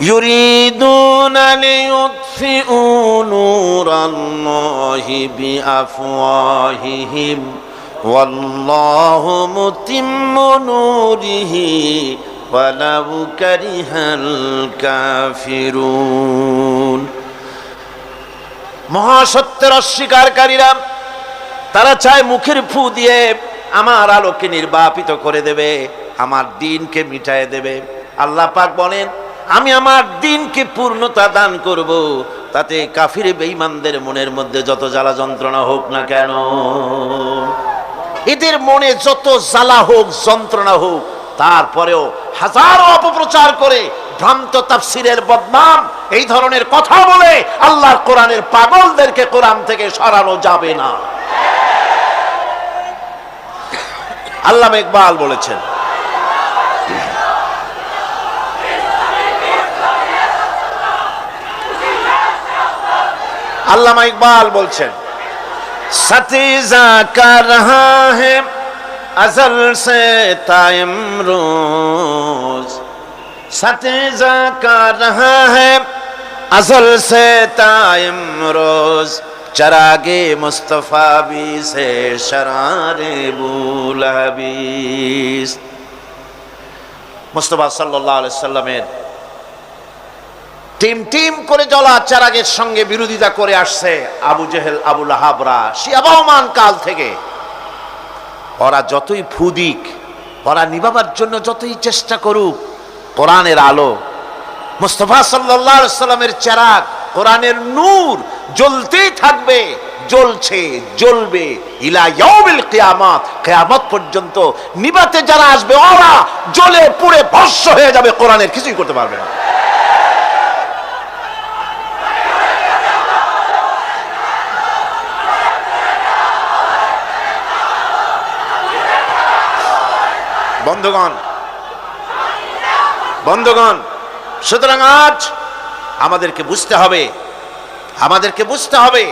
ইউরিদুনা লিইউতফিউ নূরাল্লাহি বিআফওয়াহিহিম ওয়াল্লাহু মুতিম্মু নূরিহি ওয়ালাউ কারিহাল কাফিরুন। মহাসত্যের অস্বীকারীরা তারা চায় মুখের ফু দিয়ে আমার আলোকে নির্বাপিত করে দেবে, আমার দ্বীনকে মিটায় দেবে। আল্লাহ পাক বলেন, আমি আমার দ্বীনকে পূর্ণতা দান করব, তাতে কাফির বেঈমানদের মনের মধ্যে যত জ্বালা যন্ত্রণা হোক না কেন, এদের মনে যত জ্বালা হোক যন্ত্রণা হোক, তারপরেও হাজারো অপপ্রচার করে ভ্রান্ত তাফসীরের বদনাম এই ধরনের কথা বলে আল্লাহর কোরআনের পাগলদেরকে কোরআন থেকে সরানো যাবে না। আল্লামা ইকবাল বলেছেন, আল্লামা ইকবাল বলছেন, সতীজা কা রহা হে अज़ल से तायम रोज, सतीजा का रहा है अज़ल से तायम रोज, चरागे मुस्तफ़ा भी से शरारे बुलहबीस। मुस्तफ़ा सल्लल्लाहु अलैहि वसल्लमेर টিম টিম করে জ্বলা চারাগের সঙ্গে বিরোধিতা করে আসছে আবু জেহেল, আবু লাহাবরা শিয়াবাহমান কাল থেকে। ওরা যতই ফুদিক, ওরা নিভাবার জন্য যতই চেষ্টা করুক, কোরআনের আলো, মুস্তাফা সাল্লাল্লাহু আলাইহি সাল্লামের চেরাগ, কোরআনের নূর জ্বলতেই থাকবে, জ্বলছে, জ্বলবে ইলা ইয়াউমিল কিয়ামত, কিয়ামত পর্যন্ত। নিভাতে যারা আসবে ওরা জ্বলে পুড়ে ভস্ম হয়ে যাবে, কোরআনের কিছুই করতে পারবে না। বন্ধুগণ, সুতরাং আজ আমাদেরকে বুঝতে হবে,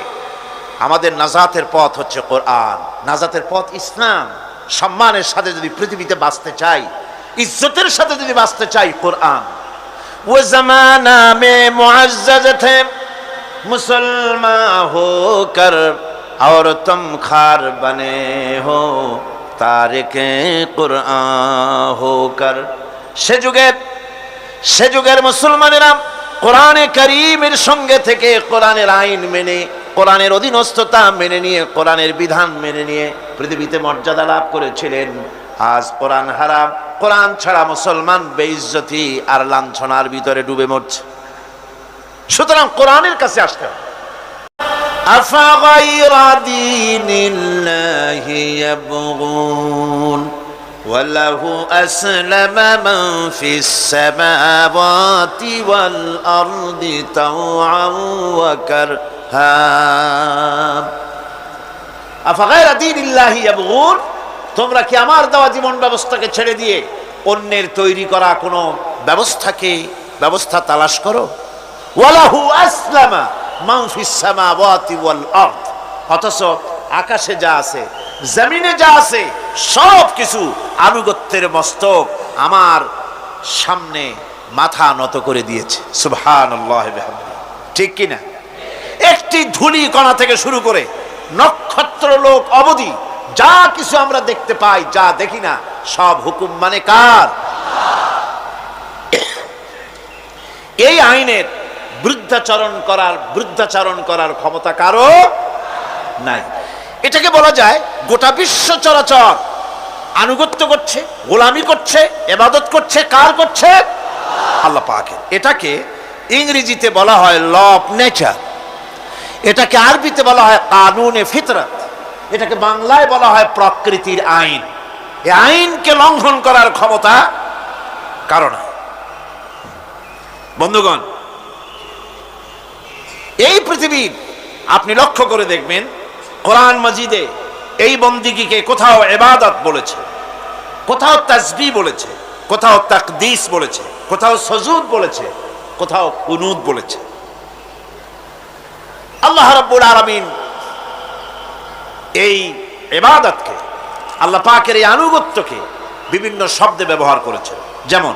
আমাদের নাজাতের পথ হচ্ছে কোরআন, নাজাতের পথ ইসলাম। সম্মানের সাথে যদি পৃথিবীতে বাঁচতে চাই, ইজ্জতের সাথে যদি বাঁচতে চাই, কোরআন। ও জামানা মে মুআজ্জাজ থে মুসলমান হোকর और तुम खार बने हो तारिके कुरआन होकर। সে যুগের মুসলমানেরা কোরআনে কারীমের সঙ্গে থেকে কোরআনের আইন মেনে, কোরআনের অধীনস্থতা মেনে নিয়ে, কোরআনের বিধান মেনে নিয়ে পৃথিবীতে মর্যাদা লাভ করেছিলেন। আজ কোরআন হারাম, কোরআন ছাড়া মুসলমান বেইজ্জতি আর লাঞ্ছনার ভিতরে ডুবে মরছে। সুতরাং কোরআনের কাছে আসতে হবে। আফাগায়রা দীনিল্লাহি ইয়াবগুন ওয়ালাহু আসলামা মান ফিস সামাওয়াতি ওয়াল আরদি তাওআন ওয়া কারহা। আফাগায়রা দীনিল্লাহি ইয়াবগুন, তোমরা কি আমার দেওয়া জীবন ব্যবস্থাকে ছেড়ে দিয়ে অন্যের তৈরি করা কোনো ব্যবস্থা তালাশ করো? ওয়ালাহু আসলামা মান ফিস সামাওয়াতি ওয়াল আরদ, অথচ আকাশে যা আছে, জমিনে যা আছে, সব কিছু আনুগত্যের মস্তক আমার সামনে মাথা নত করে দিয়েছে। সুবহানাল্লাহি বিহামদিহি, ঠিক কি না? একটি ধূলি কণা থেকে শুরু করে নক্ষত্র লোক অবধি যা কিছু আমরা দেখতে পাই, যা দেখি না, সব হুকুম মানে কার? এই আইনের বৃদ্ধাচরণ করার ক্ষমতা কারো নাই। এটাকে বলা যায় গোটা বিশ্ব চরাচর আনুগত্য করছে, গোলামি করছে, ইবাদত করছে। কার করছে? আল্লাহ পাকের। এটাকে ইংরেজিতে বলা হয় ল অফ নেচার, এটাকে আরবিতে বলা হয় কানুনে ফিতরত, এটাকে বাংলায় বলা হয় প্রকৃতির আইন। এই আইনকে লঙ্ঘন করার ক্ষমতা কারো নাই। বন্ধুগণ, এই পৃথিবীর আপনি লক্ষ্য করে দেখবেন, কোরআন মাজিদে এই বন্দিগিকে কোথাও ইবাদত বলেছে, কোথাও তাসবিহ বলেছে, কোথাও তাকদীস বলেছে, কোথাও সুজুদ বলেছে, কোথাও কুনুত বলেছে। আল্লাহ রাব্বুল আলামিন এই ইবাদতকে, আল্লাহ পাকের এই আনুগত্যকে বিভিন্ন শব্দে ব্যবহার করেছে। যেমন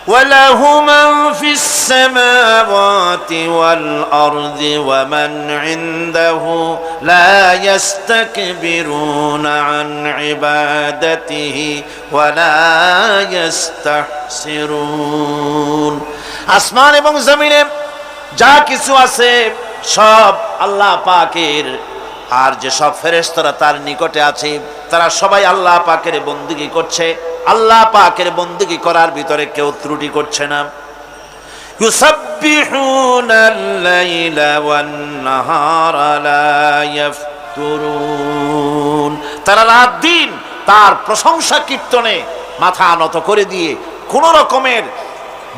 وله من في السماوات والأرض ومن عنده لا يستكبرون عن عبادته ولا يستحسرون আসমান এবং জমিনে যা কিছু আছে সব আল্লাহ পাকের, আর যে সব ফেরেশতারা তার নিকটে আছে তারা সবাই আল্লাহ পাকের বন্দেগী করছে। আল্লাহ পাকের বন্দেগী করার ভিতরে কেউ ত্রুটি করছে না। ইউসাব্বিহুনাল লাইলা ওয়ান নাহারা লা ইয়াফতুরুন, তারা রাত দিন তার প্রশংসা কীর্তনে মাথা নত করে দিয়ে কোন রকমের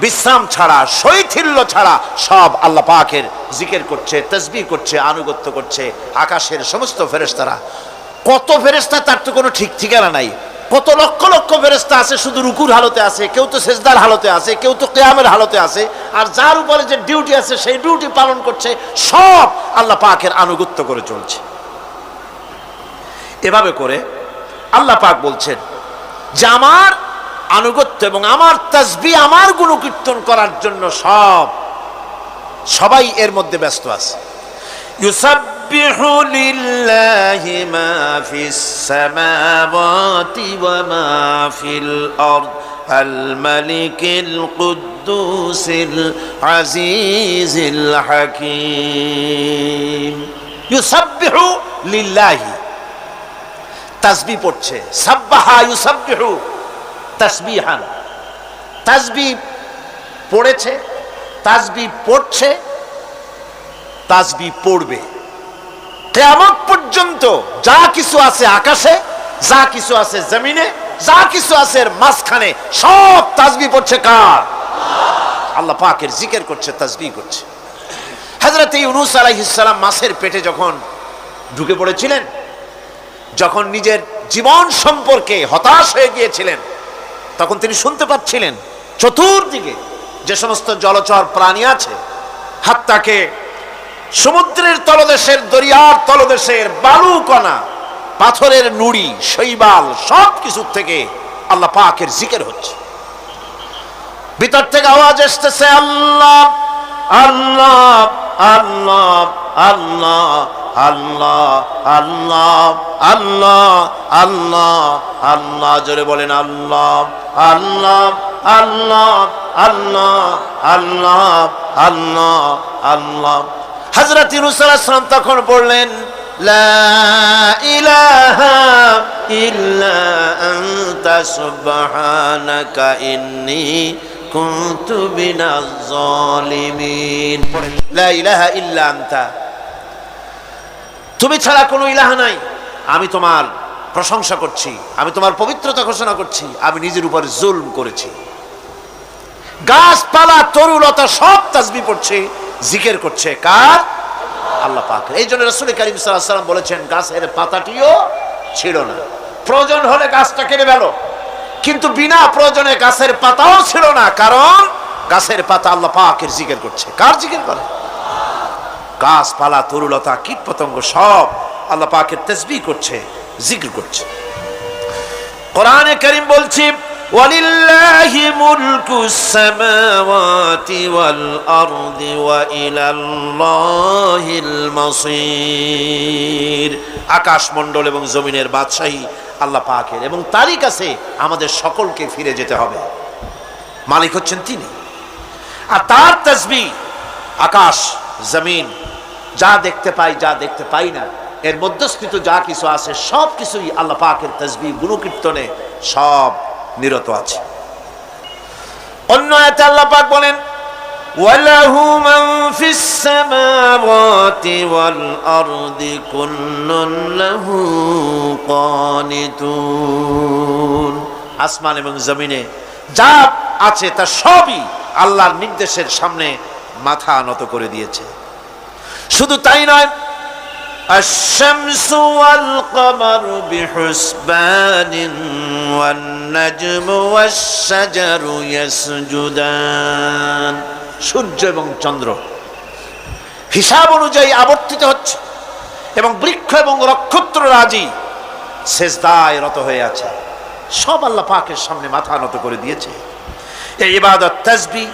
বিশ্রাম ছাড়া, শৈথিল্য ছাড়া সব আল্লাহ পাকের জিকির করছে, তাসবিহ করছে, আনুগত্য করছে। আকাশের সমস্ত ফেরেশতারা, কত ফেরেশতা তার তো কোনো ঠিক ঠিকানা নাই। কত লক্ষ লক্ষ ফেরেশতা আছে শুধু রুকুর হালতে আছে, কেউ তো সেজদার হালতে আছে, কেউ তো কিয়ামের হালতে আছে। আর যার উপরে যে ডিউটি আছে সেই ডিউটি পালন করছে, সব আল্লাহ পাকের আনুগত্য করে চলছে। এভাবে করে আল্লাহ পাক বলছেন যে আমার আনুগত্য এবং আমার তাসবিহ, আমার গুণকীর্তন করার জন্য সবাই এর মধ্যে ব্যস্ত আছে। ইউসাব্বিহু লিল্লাহি মা ফিস সামাওয়াতি ওয়া মা ফিল আরদ আল মালিকিল কুদ্দুসিল আজিজিল হাকীম। ইউসাব্বিহু লিল্লাহি, তাসবিহ পড়ছে, সাব্বাহা ইউসাব্বিহু তাসবিহান, তাসবিহ পড়েছে, তাসবিহ পড়ছে, তাসবিহ পড়বে। কিয়ামত পর্যন্ত যা কিছু আছে আকাশে, যা কিছু আছে জমিনে, যা কিছু আছে এর মাঝখানে সব তাসবিহ পড়ছে কার? আল্লাহ পাকের জিকির করছে, তাসবিহ করছে। হযরত ইউনূস আলাইহিস সালাম মাছের পেটে যখন ঢুকে পড়েছিলেন, যখন নিজের জীবন সম্পর্কে হতাশ হয়ে গিয়েছিলেন, তখন তিনি শুনতে পাচ্ছিলেন চতুর্দিকে যে সমস্ত জলচর প্রাণী আছে, হাত্তাকে সমুদ্রের তলদেশের, দরিয়ার তলদেশের বালুকণা, পাথরের নুড়ি, শৈবাল সব কিছু থেকে আল্লাহ পাকের জিকির হচ্ছে। ভিতর থেকে আওয়াজ আসতেছে আল্লাহ আল্লাহ আল্লাহ আল্লাহ আল্লাহ আল্লাহ আল্লাহ আল্লাহ আল্লাহ, জোরে বলেন আল্লাহ আল্লাহ আল্লাহ আল্লাহ আল্লাহ আল্লাহ আল্লাহ। হযরত ইউনূস আলাইহিস সালাম তখন বললেন লা ইলাহা ইল্লা আনতা সুবহানাকা ইন্নী কুনতু মিনাজ জালিমিন। লা ইলাহা ইল্লা আনতা, তুমি ছাড়া কোনো ইলাহ নাই, আমি তোমার প্রশংসা করছি, আমি তোমার পবিত্রতা ঘোষণা করছি, আমি নিজের উপর জুলম করেছি। গাছপালা তরুলতা সব তাসবিহ পড়ছে, জিকির করছে কার? আল্লাহ পাক। এই জন্য রাসূল কারীম সাল্লাল্লাহু আলাইহি ওয়াসাল্লাম বলেছেন গাছের পাতাটিও ছিল না, প্রয়োজন হলে গাছটা কেটে ফেলো, কিন্তু বিনা প্রয়োজনে গাছের পাতাও ছিল না, কারণ গাছের পাতা আল্লাহ পাকের জিকির করছে। কার জিকির করে? গাছপালা তরুলতা কীট পতঙ্গ সব আল্লাহ পাকের তাসবিহ করছে, জিকির করছে। কোরআনে কারীম বলছে ওয়ালিল্লাহি মুলকুস সামাওয়াতি ওয়াল আরদি ওয়া ইলাল্লাহিল মাসির। আকাশ মণ্ডল এবং জমিনের বাদশাহী আল্লাহ পাকের, এবং তারই কাছে আমাদের সকলকে ফিরে যেতে হবে। মালিক হচ্ছেন তিনি, আর তার তাসবিহ আকাশ জমিন যা দেখতে পাই, যা দেখতে পাই না, এর মধ্যস্থিত যা কিছু আছে সব কিছুই আল্লাহ পাকের তাসবিহ গুণকীর্তনে সব নিরত আছে। অন্য আয়াতে আল্লাহ পাক বলেন ওয়ালাহু মান ফিস সামাওয়াতি ওয়াল আরদি কুল্লুন লাহু কানিতুন। আসমান এবং জমিনে যা আছে তা সবই আল্লাহর নির্দেশের সামনে মাথা নত করে দিয়েছে। শুধু তাই নয়, আশ-শামসু ওয়াল কমারু বিহুসবানিন ওয়ান নাজমু ওয়াশ-শাজারু ইয়াসজুদান। সূর্য এবং চন্দ্র হিসাব অনুযায়ী আবর্তিত হচ্ছে, এবং বৃক্ষ এবং নক্ষত্ররাজি সেজদায় রত হয়ে আছে। সব আল্লাহ পাকের সামনে মাথা নত করে দিয়েছে। এই ইবাদত, তাসবিহ,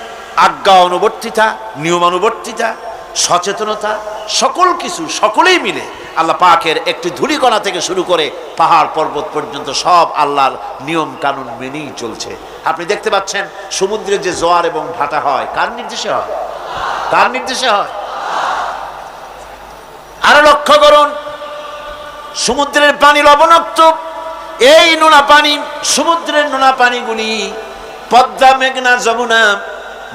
আজ্ঞা অনুবর্তিতা, নিয়মানুবর্তিতা, সচেতনতা, সকল কিছু সকলেই মিলে আল্লাহ পাকের একটি ধূলিকণা থেকে শুরু করে পাহাড় পর্বত পর্যন্ত সব আল্লাহর নিয়ম কানুন মেনেই চলছে। আপনি দেখতে পাচ্ছেন সমুদ্রে যে জোয়ার এবং ভাটা হয় কার নির্দেশে হয়? কার নির্দেশে হয়? আরো লক্ষ্য করুন, সমুদ্রের পানি লবণাক্ত। এই নোনা পানি, সমুদ্রের নোনা পানিগুলি পদ্মা, মেঘনা, যমুনা,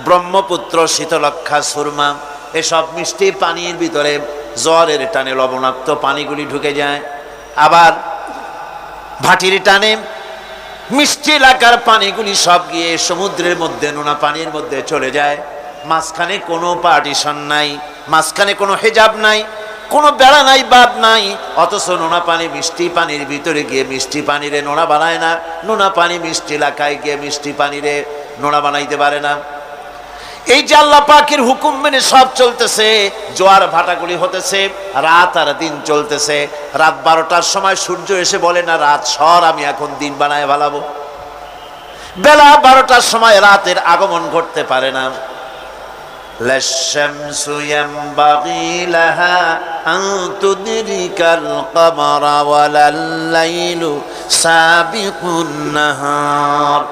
ব্রহ্মপুত্র, শীতলক্ষা, সুরমা, এসব মিষ্টি পানির ভিতরে জ্বরের টানে লবণাক্ত পানিগুলি ঢুকে যায়। আবার ভাটির টানে মিষ্টি এলাকার পানিগুলি সব গিয়ে সমুদ্রের মধ্যে নোনা পানির মধ্যে চলে যায়। মাঝখানে কোনো পার্টিশন নাই, মাঝখানে কোনো হেজাব নাই, কোনো বেড়া নাই, বাদ নাই। অথচ নোনা পানি মিষ্টি পানির ভিতরে গিয়ে মিষ্টি পানিরে নোনা বানায় না, নোনা পানি মিষ্টি এলাকায় গিয়ে মিষ্টি পানিরে নোনা বানাইতে পারে না। এই যে আল্লাহ পাকের হুকুম মেনে সব চলতেছে, জোয়ার ভাটাগুলি হতেছে, রাত আর দিন চলতেছে। রাত 12টার সময় সূর্য এসে বলে না রাত সর, আমি এখন দিন বানায় ভালাবো। বেলা 12টার সময় রাতের আগমন ঘটতে পারে না। লাশ-শামসু ইয়ামবাগি লাহা আন তুদরিকাল কমারা ওয়ালাল লাইলু সাবিকুন নাহার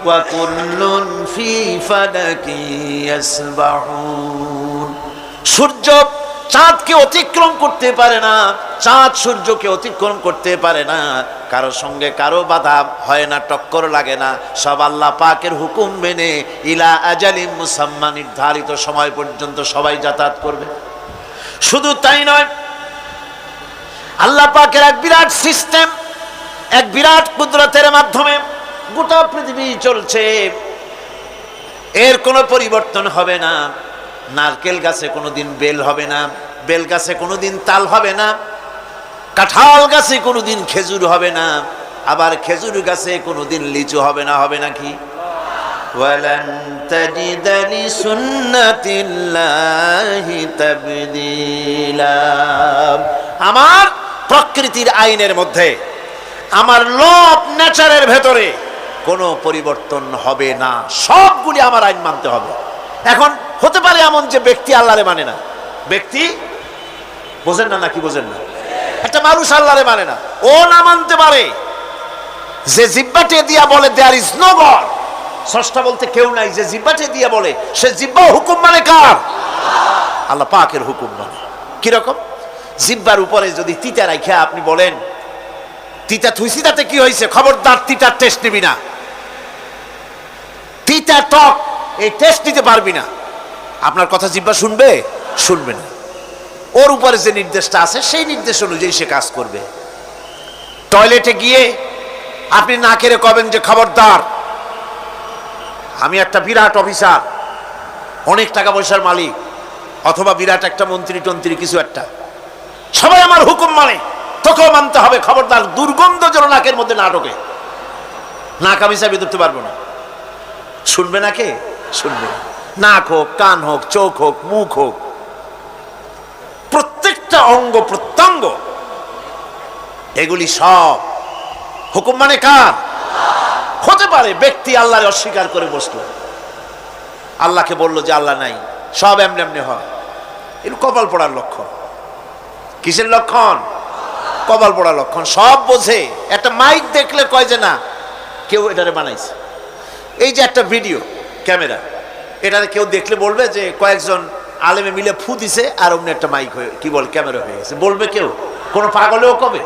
ওয়া কুল্লুন ফি ফালাকি ইয়াসবাহুন। সূর্য চাঁদকে অতিক্রম করতে পারে না, চাঁদ সূর্যকে অতিক্রম করতে পারে না, কারো সঙ্গে কারো বাধা হয় না, টক্কর লাগে না। সব আল্লাহ পাকের হুকুম মেনে ইলা আজালিম মুসাম্মা, নির্ধারিত সময় পর্যন্ত সবাই যাতায়াত করবে। শুধু তাই নয়, আল্লাহ পাকের এক বিরাট সিস্টেম, এক বিরাট কুদরতের মাধ্যমে গোটা পৃথিবী চলছে। এর কোনো পরিবর্তন হবে না। নারকেল গাছে কোনোদিন বেল হবে না, বেল গাছে কোনোদিন তাল হবে না, কাঁঠাল গাছে কোনোদিন খেজুর হবে না, আবার খেজুর গাছে কোনোদিন লিচু হবে না। হবে নাকি? ওয়ালান তাজিদা লিসুন্নাতিল্লাহি তাবদীলা। আমার প্রকৃতির আইনের মধ্যে, আমার ল অফ নেচারের ভেতরে কোনো পরিবর্তন হবে না। সবগুলি আমার আইন মানতে হবে। এখন হতে পারে এমন যে ব্যক্তি আল্লাহরে মানে না, ব্যক্তি বোঝেন না, নাকি বোঝেন না? একটা মানুষ আল্লাহরে মানে না, ও না মানতে পারে যে জিহ্বাটে দিয়া বলে দেয়ার ইজ নো গড, স্রষ্টা বলতে কেউ নাই, যে জিহ্বাটে দিয়া বলে সে জিহ্বা হুকুম মানে কার? আল্লাহ পাকের হুকুম মানে। কিরকম? জিহ্বার উপরে যদি তিতা রাখা আপনি বলেন তিতা থুইছি, তাতে কি হয়েছে? খবরদার তিতার টেস্ট নিবি না, তিতা টক এই টেস্ট নিতে পারবি না। আপনার কথা জিহ্বা শুনবে? শুনবে না। ওর উপরে যে নির্দেশটা আছে সেই নির্দেশ অনুযায়ী সে কাজ করবে। টয়লেটে গিয়ে আপনি নাকেরে কবেন যে খবরদার, আমি একটা বিরাট অফিসার, অনেক টাকা পয়সার মালিক, অথবা বিরাট একটা মন্ত্রী টন্ত্রী কিছু একটা, সবাই আমার হুকুম মানে, তোকেও মানতে হবে, খবরদার দুর্গন্ধ যেন নাকের মধ্যে না ঢোকে। নাক আমি চাবি ধরতে পারবো না। শুনবে না? কে শুনবে? নাক হোক, কান হোক, চোখ হোক, মুখ হোক, প্রত্যেকটা অঙ্গ প্রত্যঙ্গ, এগুলি সব হুকুম মানে কার? হতে পারে ব্যক্তি আল্লাহরে অস্বীকার করে বসলো, আল্লাহকে বললো যে আল্লাহ নাই, সব এমনি এমনি হয়। এর কপাল পড়ার লক্ষণ। কিসের লক্ষণ? কপাল পড়ার লক্ষণ। সব বোঝে। একটা মাইক দেখলে কয় যে না, কেউ এটারে বানাইছে। এই যে একটা ভিডিও ক্যামেরা, এটারে কেউ দেখলে বলবে যে কয়েকজন আলেমে মিলে ফু দিছে আর অমনি একটা মাইক হয়ে কি বল ক্যামেরা হয়ে গেছে, বলবে কেউ? কোনো পাগলেও কবে?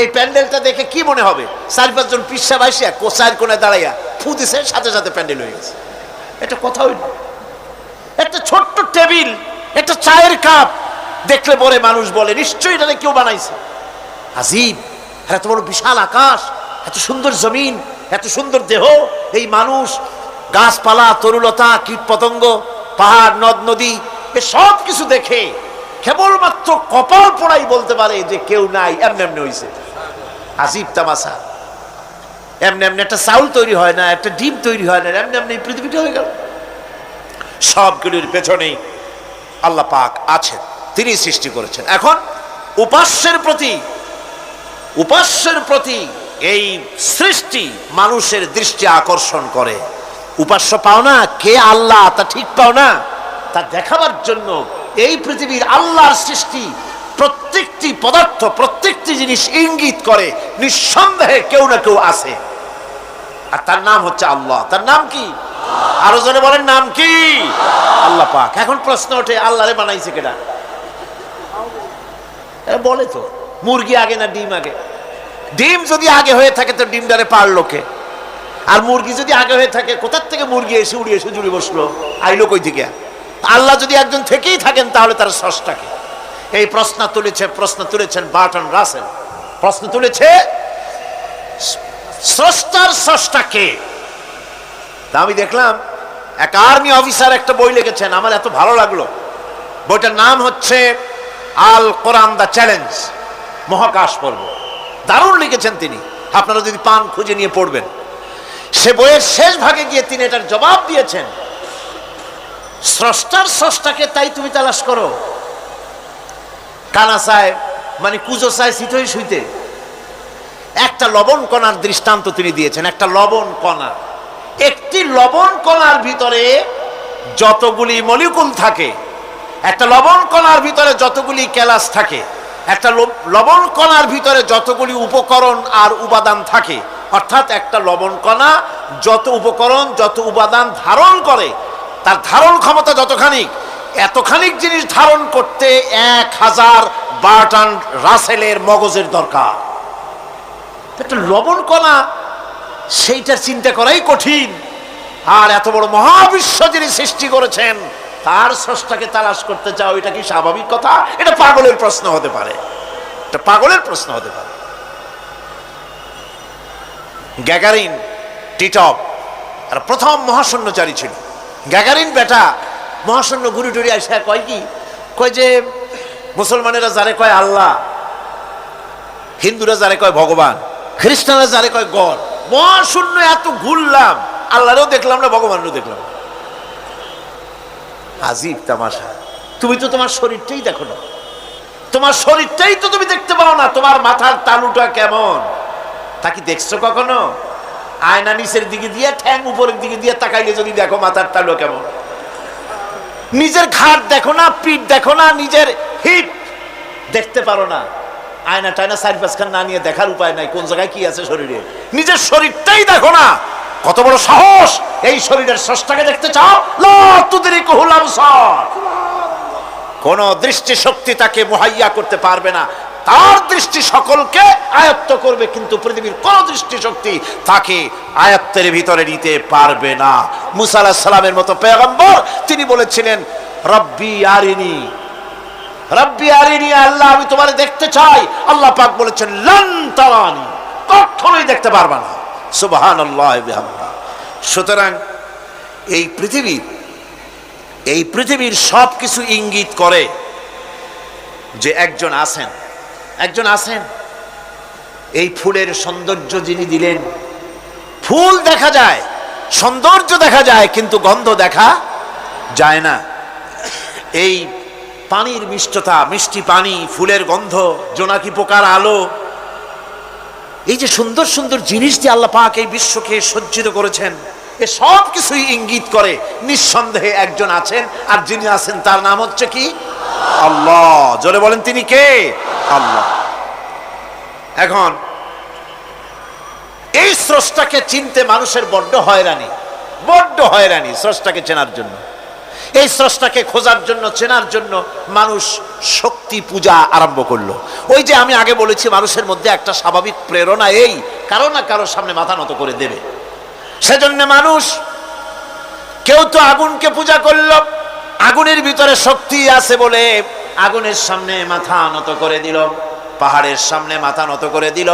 এই প্যান্ডেলটা দেখে কি মনে হবে? 4-5 জন পিসা ভাইসা কোচার কোণে দাঁড়াইয়া ফু দিছে, সাথে সাথে প্যান্ডেল হয়ে গেছে। এটা কথা হইল? একটা ছোট্ট টেবিল, একটা চায়ের কাপ দেখলে পরে মানুষ বলে নিশ্চয়ই এটা কেউ বানাইছে। আজীব! এত বড় বিশাল আকাশ, এত সুন্দর জমিন, এত সুন্দর দেহ, এই মানুষ, গাছপালা, তরুলতা, কীট পতঙ্গ, পাহাড়, নদ নদী, এ সব কিছু দেখে কেবলমাত্র কপাল পোড়াই বলতে পারে যে কেউ নাই, এমনি এমনি হয়েছে। আজীব তামাশা। এমনি এমনি একটা চাউল তৈরি হয় না, একটা ডিম তৈরি হয় না, এমনি এমনি পৃথিবীটা হয়ে গেল। সবগুলির পেছনেই আল্লাহ পাক আছেন, তিনি সৃষ্টি করেছেন। এখন উপাস্যের প্রতি এই সৃষ্টি মানুষের দৃষ্টি আকর্ষণ করে। উপাস্য পাও না, কে আল্লাহ তা ঠিক পাও না, তা দেখাবার জন্য এই পৃথিবীর আল্লাহর সৃষ্টি প্রত্যেকটি পদার্থ, প্রত্যেকটি জিনিস ইঙ্গিত করে নিঃসন্দেহে কেউ না কেউ আছে, আর তার নাম হচ্ছে আল্লাহ। তার নাম কি? আরো জনে বলেন, নাম কি? আল্লাহ পাক। এখন প্রশ্ন ওঠে, আল্লাহরে বানাইছে কেডা? বলে তো, মুরগি আগে না ডিম আগে? ডিম যদি আগে হয়ে থাকে তো ডিমটারে পারলো কে? আর মুরগি যদি আগে হয়ে থাকে, কোথার থেকে মুরগি এসে উড়ে এসে জুড়ে বসলো, আইলো কই থেকে? আল্লাহ যদি একজন থেকেই থাকেন তাহলে তার স্রষ্টাকে? এই প্রশ্ন তুলেছেন বার্টন রাসেল। প্রশ্ন তুলেছে স্রষ্টার স্রষ্টাকে। তা আমি দেখলাম এক আর্মি অফিসার একটা বই লিখেছেন, আমার এত ভালো লাগলো। বইটার নাম হচ্ছে আল কোরআন দ্য চ্যালেঞ্জ, মহাকাশ পর্ব। দারুণ লিখেছেন তিনি, আপনারা যদি পান খুঁজে নিয়ে পড়বেন। সে বইয়ের শেষ ভাগে গিয়ে তিনি এটার জবাব দিয়েছেন, স্রষ্টার স্রষ্টাকে তাই তুমি তালাশ করো। কানা চায় মানে কুজো চায় শীতই শুইতে। একটা লবণ কণার দৃষ্টান্ত তিনি দিয়েছেন। একটা লবণ কণা, একটি লবণ কণার ভিতরে যতগুলি মলিকুল থাকে, একটা লবণ কণার ভিতরে যতগুলি ক্যালাস থাকে, একটা লবণ কণার ভিতরে যতগুলি উপকরণ আর উপাদান থাকে, অর্থাৎ একটা লবণ কণা যত উপকরণ যত উপাদান ধারণ করে, তার ধারণ ক্ষমতা যতখানি, এতখানি জিনিস ধারণ করতে 1000 বার্টন রাসেলের মগজের দরকার। একটা লবণ কণা, সেইটার চিন্তা করাই কঠিন। আর এত বড় মহাবিশ্ব যিনি সৃষ্টি করেছেন তার স্রষ্টাকে তালাশ করতে চাও, এটা কি স্বাভাবিক কথা? এটা পাগলের প্রশ্ন হতে পারে, এটা পাগলের প্রশ্ন হতে পারে। গ্যাগারিন টিটপ আর প্রথম মহাশূন্যচারী ছিল। গ্যাগারিন বেটা মহাশূন্য ঘুরি টুরি আসে কয় কি, কয় যে মুসলমানেরা যারে কয় আল্লাহ, হিন্দুরা যারে কয় ভগবান, খ্রিস্টানরা যারে কয় গড, মহাশূন্য এত ঘুরলাম, আল্লাহরেও দেখলাম না, ভগবানেরও দেখলাম না। আজীব তামাশা। তুমি তো তোমার শরীরটাই দেখো না, তোমার শরীরটাই তো তুমি দেখতে পাও না। তোমার মাথার তালুটা কেমন তা কি দেখছো কখনো? আয়না নিচের দিকে দিয়ে ঠ্যাং উপরের দিকে দিয়ে তাকাইলে যদি দেখো মাথার তালু কেমন। নিজের ঘাট দেখো না, পিঠ দেখো না, নিজের হিপ দেখতে পারো না। আয়না টায়না 4-5 খান না নিয়ে দেখার উপায় নাই কোন জায়গায় কি আছে শরীরে। নিজের শরীরটাই দেখো না, কত বড় সাহস! এই শরীরের স্রষ্টাকে দেখতে চাও? লা তুদরিকুহুল আবসার। কোন দৃষ্টি শক্তি তাকে মুহাইয়া করতে পারবে না। তার দৃষ্টি সকলকে আয়ত্ত করবে, কিন্তু পৃথিবীর কোন দৃষ্টি শক্তি তাকে আয়ত্তের ভিতরে নিতে পারবে না। মুসা আলাইহিস সালামের মতো পয়গম্বর, তিনি বলেছিলেন রব্বি আরিনি, রব্বি আরিনি, আল্লাহ আমি তোমারে দেখতে চাই। আল্লাহ পাক বলেছেন লান তারানি, কখনোই দেখতে পারবা না। সুবহানাল্লাহ বিহামদিহি। সুতরাং এই পৃথিবীর সব কিছু ইঙ্গিত করে যে একজন আছেন, একজন আছেন। এই ফুলের সৌন্দর্য যিনি দিলেন, ফুল দেখা যায়, সৌন্দর্য দেখা যায়, কিন্তু গন্ধ দেখা যায় না। এই পানির মিষ্টতা, মিষ্টি পানি, ফুলের গন্ধ, জোনাকি পোকার আলো, এই যে সুন্দর সুন্দর জিনিস দিয়ে আল্লাহ পাক এই বিশ্বকে সজ্জিত করেছেন, এ সব কিছুই ইঙ্গিত করে নিঃসন্দেহে একজন আছেন। আর যিনি আছেন তার নাম হচ্ছে কি? আল্লাহ। জোরে বলেন, তিনি কে? আল্লাহ। এখন এই স্রষ্টাকে চিনতে মানুষের বড্ড হয়রানি স্রষ্টাকে চেনার জন্য। এই স্রষ্টাকে খোঁজার জন্য, চেনার জন্য মানুষ শক্তি পূজা আরম্ভ করলো। ওই যে আমি আগে বলেছি, মানুষের মধ্যে একটা স্বাভাবিক প্রেরণা এই কারো না কারোর সামনে মাথা নত করে দেবে। সেজন্য মানুষ, কেউ তো আগুনকে পূজা করলো, আগুনের ভিতরে শক্তি আছে বলে আগুনের সামনে মাথা নত করে দিল, পাহাড়ের সামনে মাথা নত করে দিল,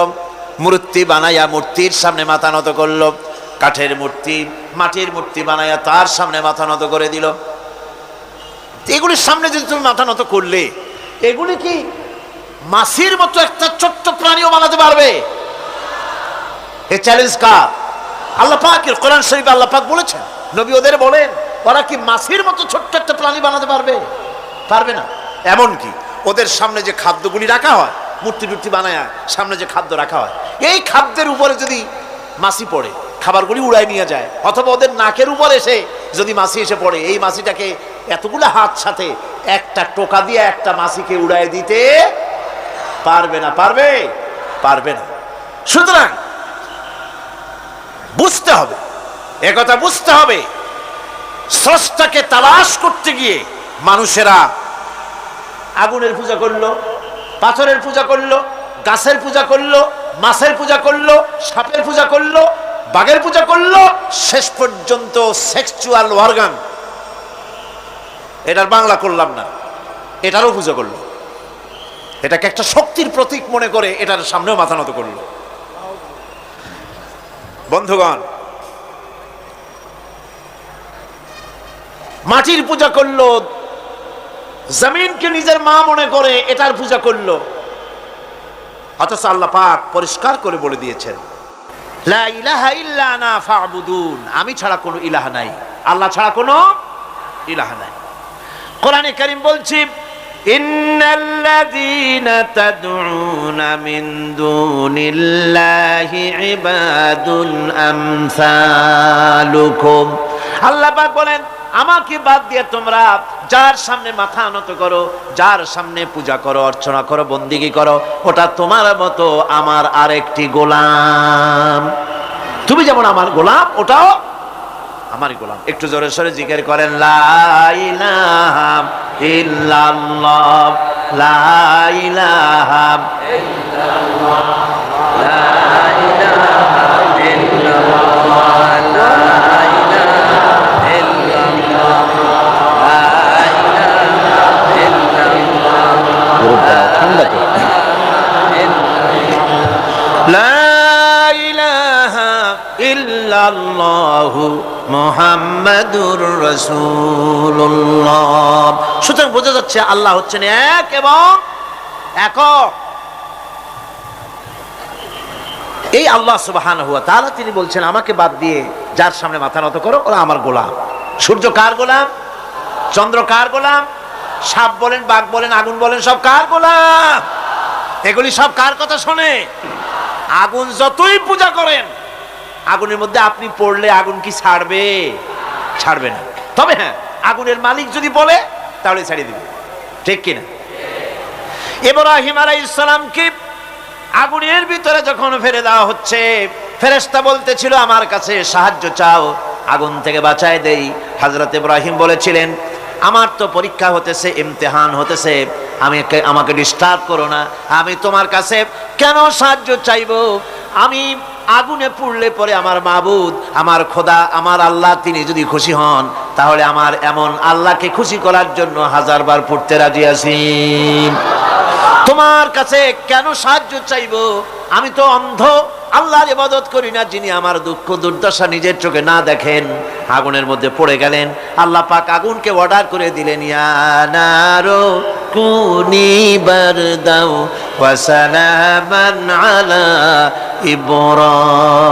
মূর্তি বানাইয়া মূর্তির সামনে মাথা নত করলো, কাঠের মূর্তি, মাটির মূর্তি বানাইয়া তার সামনে মাথা নত করে দিল। এগুলির সামনে যদি তুমি মাথা নত করলে, এগুলি কি মাছির মতো একটা ছোট্ট প্রাণীও বানাতে পারবে? এই চ্যালেঞ্জ কার? আল্লাহ পাকের। কোরআন শরীফে আল্লাহ পাক বলেছেন, নবী ওদের বলেন, ওরা কি মাছির মতো ছোট্ট একটা প্রাণী বানাতে পারবে? পারবে না। এমনকি ওদের সামনে যে খাদ্যগুলি রাখা হয়, মূর্তি টুর্তি বানায় সামনে যে খাদ্য রাখা হয়, এই খাদ্যের উপরে যদি মাছি পড়ে খাবারগুলি উড়াই নিয়ে যায়, অথবা ওদের নাকের উপর এসে যদি মাছি এসে পড়ে, এই মাছিটাকে এতগুলো হাত সাথে একটা টোকা দিয়ে একটা মাছিকে উড়াই দিতে পারবে না। পারবে? পারবে না। সুতরাং বুঝতে হবে, একথা বুঝতে হবে, স্রষ্টাকে তালাশ করতে গিয়ে মানুষেরা আগুনের পূজা করলো, পাথরের পূজা করলো, গাছের পূজা করলো, মাছের পূজা করলো, সাপের পূজা করলো, বাঘের পূজা করলো, শেষ পর্যন্ত সেক্সুয়াল অর্গান, এটার বাংলা করলাম না, এটারও পূজা করলো। এটাকে একটা শক্তির প্রতীক মনে করে এটার সামনেও মাথা নত করলো। বন্ধুগণ, মাটির পূজা করলো, জমিনকে নিজের মা মনে করে এটার পূজা করলো। অথচ আল্লাহ পাক পরিষ্কার করে বলে দিয়েছেন, লা ইলাহা ইল্লা আনা ফা'বুদুন, আমি ছাড়া কোনো ইলাহ নাই, আল্লাহ ছাড়া কোনো ইলাহ নাই। কোরআনে কারীম বলছে, ইন্নাল্লাযীনা তাদউনা মিন দুনিল্লাহি ইবাদুন আমসালুকুম। আল্লাহ পাক বলেন, আমাকে বাদ দিয়ে তোমরা যার সামনে মাথা নত করো, যার সামনে পূজা করো, অর্চনা করো, বন্দিগি করো, ওটা তোমার মতো আমার আরেকটি গোলাম। তুমি যেমন আমার গোলাম, ওটাও আমারই গোলাম। একটু জোরে সরে জিকির করেন, লা ইলাহা ইল্লাল্লাহ, লা ইলাহা ইল্লাল্লাহ, লা ইলাহা ইল্লাল্লাহ, লা মুহাম্মাদুর রাসূলুল্লাহ। সুতরাং বোঝা যাচ্ছে আল্লাহ হচ্ছেন এক এবং একক। এই আল্লাহ সুবহানাহু ওয়া তাআলা তিনি বলছেন, আমাকে বাদ দিয়ে যার সামনে মাথা নত করো, ওরা আমার গোলাম। সূর্য কার গোলাম? চন্দ্র কার গোলাম? সাপ বলেন, বাঘ বলেন, আগুন বলেন, সব কার গোলাম? এগুলি সব কার কথা শোনে? আগুন যতই পূজা করেন, আগুনের মধ্যে আপনি পড়লে আগুন কি ছাড়বে? ছাড়বে না। তবে হ্যাঁ, আগুনের মালিক যদি বলে তাহলে ছেড়ে দিবে, ঠিক কিনা? ইব্রাহিম আলাইহিস সালামকে আগুনের ভিতরে যখন ফেলে দেওয়া হচ্ছে, ফেরেশতা বলতেছিল, আমার কাছে সাহায্য চাও, আগুন থেকে বাঁচায় দেই। হযরত ইব্রাহিম বলেছিলেন, আমার তো পরীক্ষা হতেছে, ইমতিহান হতেছে, আমাকে ডিস্টার্ব করো না, আমি তোমার কাছে কেন সাহায্য চাইবো? আমি আগুনে পুড়লে পরে আমার মাবুদ, আমার খোদা, আমার আল্লাহ, তিনি যদি খুশি হন, তাহলে আমার এমন আল্লাহকে খুশি করার জন্য 1000 বার পড়তে রাজি আছি। তোমার কাছে কেন সাহায্য চাইবো? আমি তো অন্ধ, আল্লাহর ইবাদত করি না, যিনি আমার দুঃখ দুর্দশা নিজের চোখে না দেখেন। আগুনের মধ্যে পড়ে গেলেন। আল্লাহ পাক আগুনকে অর্ডার করে দিলেন, ইয়া নারু কুনি বারদাও ওয়া সালামান আলা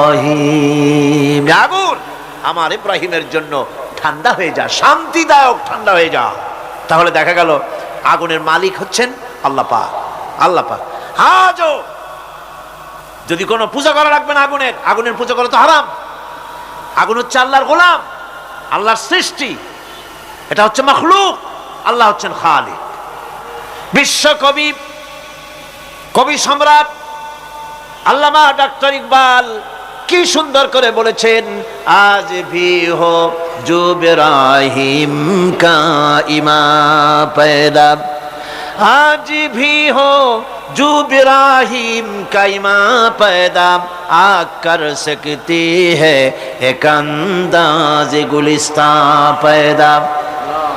ইব্রাহিম। আগুন, আমার ইব্রাহিমের জন্য ঠান্ডা হয়ে যা, শান্তিদায়ক ঠান্ডা হয়ে যা। তাহলে দেখা গেল আগুনের মালিক হচ্ছেন আল্লাহ পাক। আল্লাহ পাক আজও যদি কোনো পূজা করা লাগবে না আগুনের, আগুনের পূজা করা তো হারাম। আগুন হচ্ছে আল্লাহর গোলাম, আল্লাহর সৃষ্টি, এটা হচ্ছে মাখলুক, আল্লাহ হচ্ছেন খালিক। বিশ্বকবি, কবি সম্রাট আল্লামা ডক্টর ইকবাল কি সুন্দর করে বলেছেন, আজ ভি হো জো ইব্রাহিম কা ইমা पैदा, आज भी हो जो इब्राहिम का ईमां पैदा, आग कर सकती है एक अंदाज गुलिस्तां पैदा।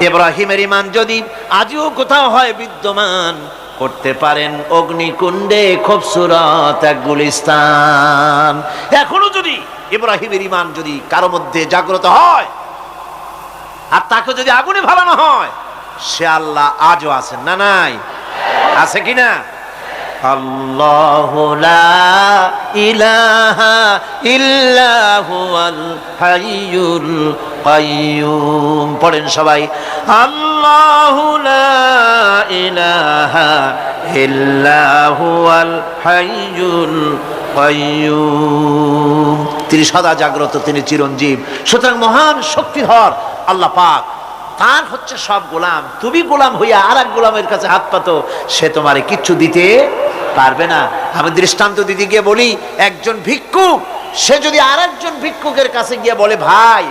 ইব্রাহিমের ঈমান যদি আজও কোথাও হয় বিদ্যমান, করতে পারেন অগ্নিকুণ্ডে খুবসুরত এক গুলিস্তান। এখনো যদি ইব্রাহিমের ঈমান যদি কারো মধ্যে জাগ্রত হয়, আর তাকে যদি আগুনে ভালানো হয়, সে আল্লাহ আজও আছেন না নাই? আছে কিনা? আল্লাহু লা ইলাহা ইল্লা হুয়াল হাইয়ুল কাইয়্যুম। পড়েন সবাই, আল্লাহু লা ইলাহা ইল্লা হুয়াল হাইয়ুল কাইয়্যুম, তিনি সদা জাগ্রত, তিনি চিরঞ্জীব। সুতরাং মহান শক্তিধর আল্লাহ পাক, তার হচ্ছে সব গোলাম। তুমি গোলাম হইয়া আর এক গোলামের কাছে হাত পাতো, সে তোমারে কিচ্ছু দিতে পারবে না। আমি দৃষ্টান্ত দিতে গিয়ে বলি, একজন ভিক্ষুক সে যদি আর একজন ভিক্ষুকের কাছে গিয়ে বলে, ভাই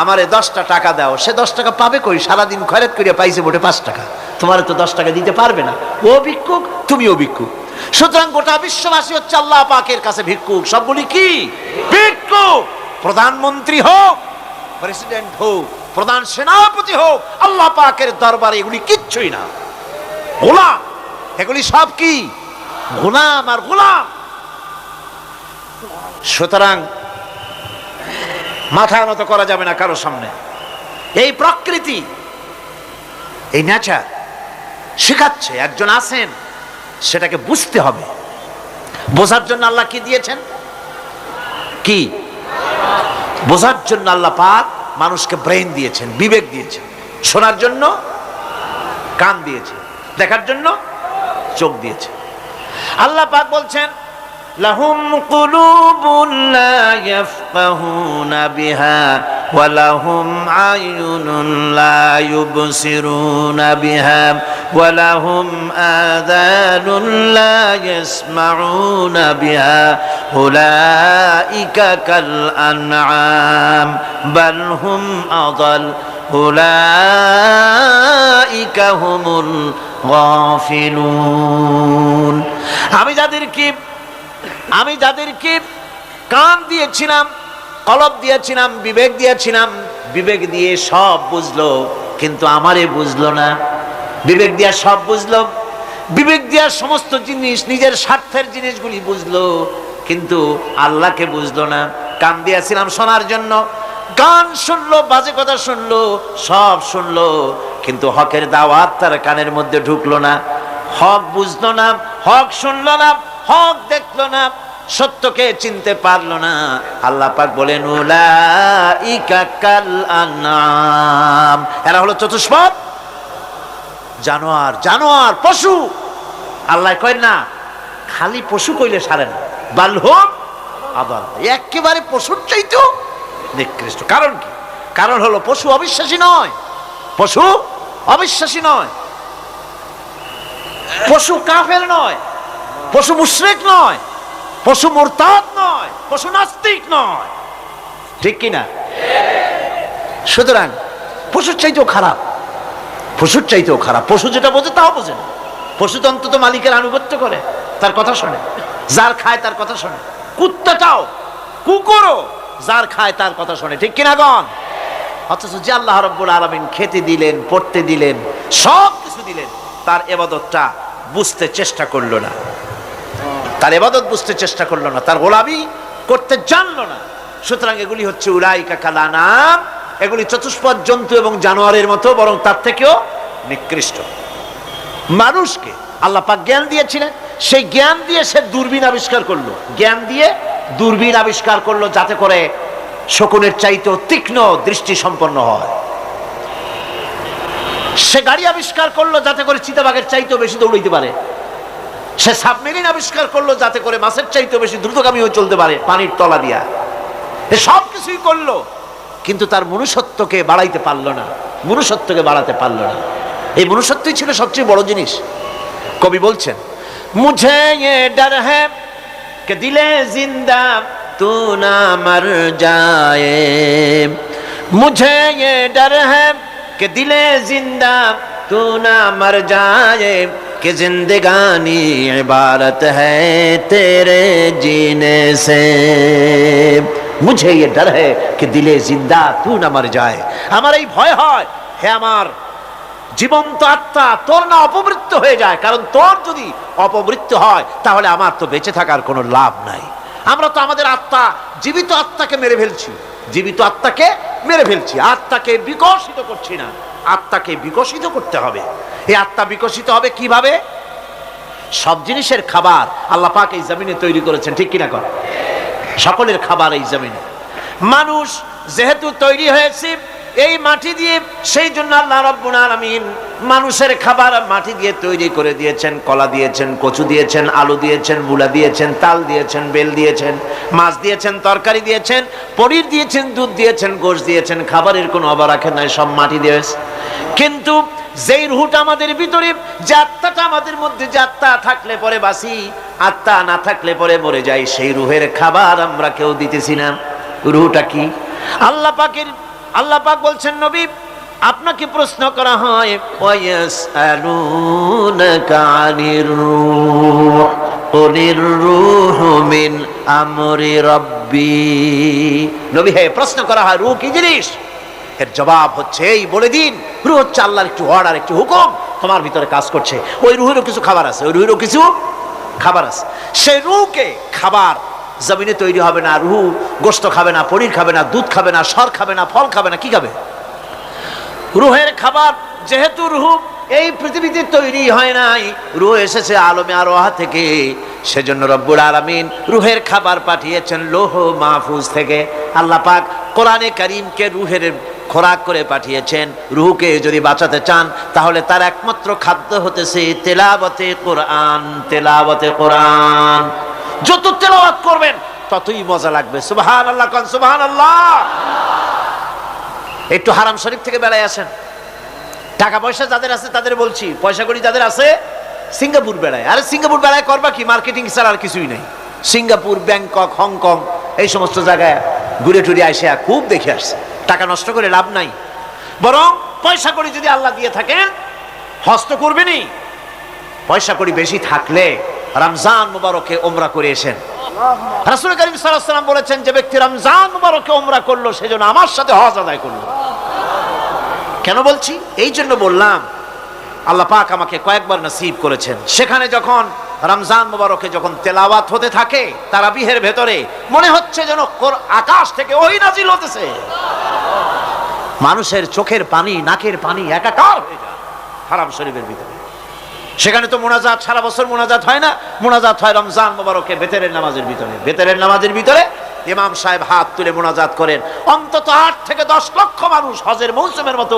আমারে 10টা টাকা দাও, সে 10 টাকা পাবে কই? সারাদিন খয়রাত করিয়া পাইছে মোটে 5 টাকা, তোমার তো 10 টাকা দিতে পারবে না। ও ভিক্ষুক, তুমিও ভিক্ষুক। সুতরাং গোটা বিশ্ববাসী হচ্ছে আল্লাহ পাকের কাছে ভিক্ষুক। সবগুলি কি ভিক্ষুক? প্রধানমন্ত্রী হোক, প্রেসিডেন্ট হোক, প্রধান সেনাপতি হোক, আল্লাহ পাকের দরবারে এগুলি কিচ্ছুই না, গোলাম। এগুলি সব কি? গোলাম আর গোলাম। সুতরাং মাথা নত করা যাবে না কারো সামনে। এই প্রকৃতি, এই নেচার শেখাচ্ছে, একজন আছেন, সেটাকে বুঝতে হবে। বোঝার জন্য আল্লাহ কি দিয়েছেন? কি বোঝার জন্য আল্লাহ পাক মানুষকে ব্রেন দিয়েছেন, বিবেক দিয়েছেন। শোনার জন্য কান দিয়েছে, দেখার জন্য চোখ দিয়েছে। আল্লাহ পাক বলছেন, লাহুম কুলুবুন লা ইয়াফকাহুনা বিহা ওয়া লাহুম আয়ুনুন লা ইউবসিরুনা বিহা ওয়া লাহুম আযানুন লা ইয়াসমাউনা বিহা উলাইকা কাল আনআম বাল হুম আযাল উলাইকা হুমুল গাফিলুন। আমি যাদেরকে কান দিয়েছিলাম, কলব দিয়েছিলাম, বিবেক দিয়েছিলাম, বিবেক দিয়ে সব বুঝলো, কিন্তু আমারে বুঝলো না। বিবেক দিয়া সব বুঝলো, বিবেক দিয়া সমস্ত জিনিস, নিজের স্বার্থের জিনিসগুলি বুঝলো, কিন্তু আল্লাহকে বুঝলো না। কান দিয়েছিলাম শোনার জন্য, গান শুনলো, বাজে কথা শুনলো, সব শুনলো, কিন্তু হকের দাওয়াত তার কানের মধ্যে ঢুকলো না। হক বুঝলো না, হক শুনলো না, হক দেখলো না, সত্যকে চিনতে পারলো না। আল্লাহ পাক বলেন, উলাইকা কাল আনআম, এরা হলো চতুষ্পদ জানোয়ার, জানোয়ার পশু। আল্লাহ কয় না, খালি পশু কইলে সারে না, বাল হুম আযাল, একেবারে পশুর চাইতেও নিকৃষ্ট। কারণ কি? কারণ হলো পশু অবিশ্বাসী নয়, পশু অবিশ্বাসী নয়, পশু কাফের নয়, পশু মুশরিক নয়, পশু মুরতাদ নয়, পশু নাস্তিক নয়, ঠিক কিনা? সুতরাং পশুর চাইতেও খারাপ, পশুর চাইতেও খারাপ। পশু যেটা বোঝে তাও বোঝে না। পশু তো অন্তত মালিকের আনুগত্য করে, তার কথা শোনে, যার খায় তার কথা শোনে। কুত্তাটাও, কুকুরও যার খায় তার কথা শোনে, ঠিক কিনা গণ? অথচ যে আল্লাহ রাব্বুল আলামিন খেতে দিলেন, পড়তে দিলেন, সব কিছু দিলেন, তার ইবাদতটা বুঝতে চেষ্টা করলো না, তার ইবাদত বুঝতে চেষ্টা করলো না, তার গোলামি করতে জানলো না। সুতরাং এগুলি হচ্ছে উলাইকা কাল আনআম, এগুলি চতুষ্পদ জন্তু এবং জানোয়ারের মতো, বরং তার থেকেও নিকৃষ্ট। মানুষকে আল্লাহ পাক জ্ঞান দিয়েছিলেন, সেই জ্ঞান দিয়ে সে দূরবীন আবিষ্কার করলো, জ্ঞান দিয়ে দূরবীন আবিষ্কার করলো, যাতে করে শকুনের চাইতেও তীক্ষ্ণ দৃষ্টি সম্পন্ন হয়। সে গাড়ি আবিষ্কার করলো, যাতে করে চিতাবাঘের চাইতেও বেশি দৌড়াইতে পারে। সে সাবমেরিন আবিষ্কার করলো, যাতে করে মাছের চাইতেও বেশি দ্রুতগামী হয়ে চলতে পারে পানির তলা দিয়া। সব কিছুই করলো, কিন্তু তার মনুষ্যত্বকে বাড়াইতে পারলো না, মনুষ্যত্বকে বাড়াতে পারলো না। এই মনুষ্যত্বই ছিল সবচেয়ে বড় জিনিস। কবি বলছেন, মুঝে ये डर है कि दिले जिंदा तू ना मर जाए, मुझे ये डर है कि दिले जिंदा तू ना मर जाए, कि जिंदगानी इबारत है तेरे जीने से, मुझे ये डर है कि दिले जिंदा तू ना मर जाए। আমার এই ভয় হয়, হে আমার জীবন্ত আত্মা, তোর না অপমৃত্যু হয়ে যায়। কারণ তোর যদি অপমৃত্যু হয়, তাহলে আমার তো বেঁচে থাকার কোনো লাভ নাই। আমরা তো আমাদের আত্মা, জীবিত আত্মাকে মেরে ফেলছি, জীবিত আত্মাকে মেরে ফেলছি, আত্মাকে বিকশিত করছি না। আত্মাকে বিকশিত করতে হবে। এই আত্মা বিকশিত হবে কিভাবে? সব জিনিসের খাবার আল্লাহ পাক এই জমিনে তৈরি করেছেন, ঠিক কিনা কর? সকলের খাবার এই জমিনে। মানুষ যেহেতু তৈরি হয়েছে এই মাটি দিয়ে, সেই জন্য আল্লাহ রাব্বুল আলামিন মানুষের খাবার মাটি দিয়ে তৈরি করে দিয়েছেন, কলা দিয়েছেন, কচু দিয়েছেন, আলু দিয়েছেন, মূলা দিয়েছেন, তাল দিয়েছেন, বেল দিয়েছেন, মাছ দিয়েছেন, তরকারি দিয়েছেন, পনির দিয়েছেন, দুধ দিয়েছেন, গোশত দিয়েছেন, খাবারের কোনো অভাব রাখেন নাই, সব মাটি দিয়েছে। কিন্তু যেই রুহটা আমাদের ভিতরে, যে আত্মাটা আমাদের মধ্যে, যে আত্মা থাকলে পরে বাঁচি, আত্মা না থাকলে পরে মরে যাই, সেই রুহের খাবার আমরা কেউ দিতেছি না। রুহটা কি? আল্লাহ পাক বলছেন, নবী আপনাকে প্রশ্ন করা হয়, ওয়ায়াসআলুনাকা আনির রূহ কুলির রূহু মিন আমরি রাব্বি। নবী হে, প্রশ্ন করা হয় রূহ কি জিনিস? এর জবাব হচ্ছে এই, বলে দিন রূহ হচ্ছে আল্লাহর একটু অর্ডার, একটু হুকুম তোমার ভিতরে কাজ করছে। ওই রূহেরও কিছু খাবার আছে, ওই রূহেরও কিছু খাবার আছে। সেই রূহকে খাবার জমিনে তৈরি হবে না। রূহ গোশত খাবে না, পনির খাবে না, দুধ খাবে না, সর খাবে না, ফল খাবে না, কি খাবে? রূহের খাবার। যেহেতু রূহ এই পৃথিবীতে তৈরি হয় নাই, রূহ এসেছে আলমে আরওয়াহ থেকে, সেজন্য রব্বুল আলামিন রূহের খাবার পাঠিয়েছেন লৌহ মাহফুজ থেকে। আল্লাহ পাক কোরআনে কারীমকে রূহের খোরাক করে পাঠিয়েছেন। রূহকে যদি বাঁচাতে চান তাহলে তার একমাত্র খাদ্য হতেছে তেলাওয়াতে কোরআন। তেলাওয়াতে কোরআন যত তেলাওয়াত করবেন ততই মজা লাগবে। সুবহানাল্লাহ, কোন সুবহানাল্লাহ। একটু হারাম শরীফ থেকে বেড়ায় আসেন। টাকা পয়সা যাদের আছে তাদের বলছি, পয়সা করি যাদের আছে, সিঙ্গাপুর বেড়ায়। আরে সিঙ্গাপুর বেড়ায় করবা কি? মার্কেটিং ছাড়া আর কিছুই নাই। সিঙ্গাপুর, ব্যাংকক, হংকং এই সমস্ত জায়গায় ঘুরে টুরে আসে, খুব দেখে আসছে। টাকা নষ্ট করে লাভ নাই, বরং পয়সা করি যদি আল্লাহ দিয়ে থাকেন হস্ত করবেনই। পয়সা করি বেশি থাকলে রমজান মুবারকে ওমরা করে এসেন। রাসূল করিম সাল্লাল্লাহু আলাইহি ওয়াসাল্লাম বলেছেন, যে ব্যক্তি রমজান মুবারকে ওমরা করলো সেজন্য আমার সাথে হজ আদায় করলো। কেন বলছি? এই জন্য বললাম, আল্লাহ পাক আমাকে কয়েকবার নসিব করেছেন। সেখানে যখন রমজান মুবারকে যখন তেলাওয়াত হতে থাকে তারাবিহের ভেতরে, মনে হচ্ছে যেন আকাশ থেকে ওহী নাজিল হতেছে। মানুষের চোখের পানি, নাকের পানি একাকার হয়ে যায় হারাম শরীফের ভিতরে। সেখানে তো মুনাজাত সারা বছর মুনাজাত হয় না, মুনাজাত হয় রমজান মুবারকে বেতেরের নামাজের ভিতরে। বেতেরের নামাজের ভিতরে ইমাম সাহেব হাত তুলে মুনাজাত করেন। অন্তত 8 থেকে 10 লক্ষ মানুষ হজের মৌসুমের মতো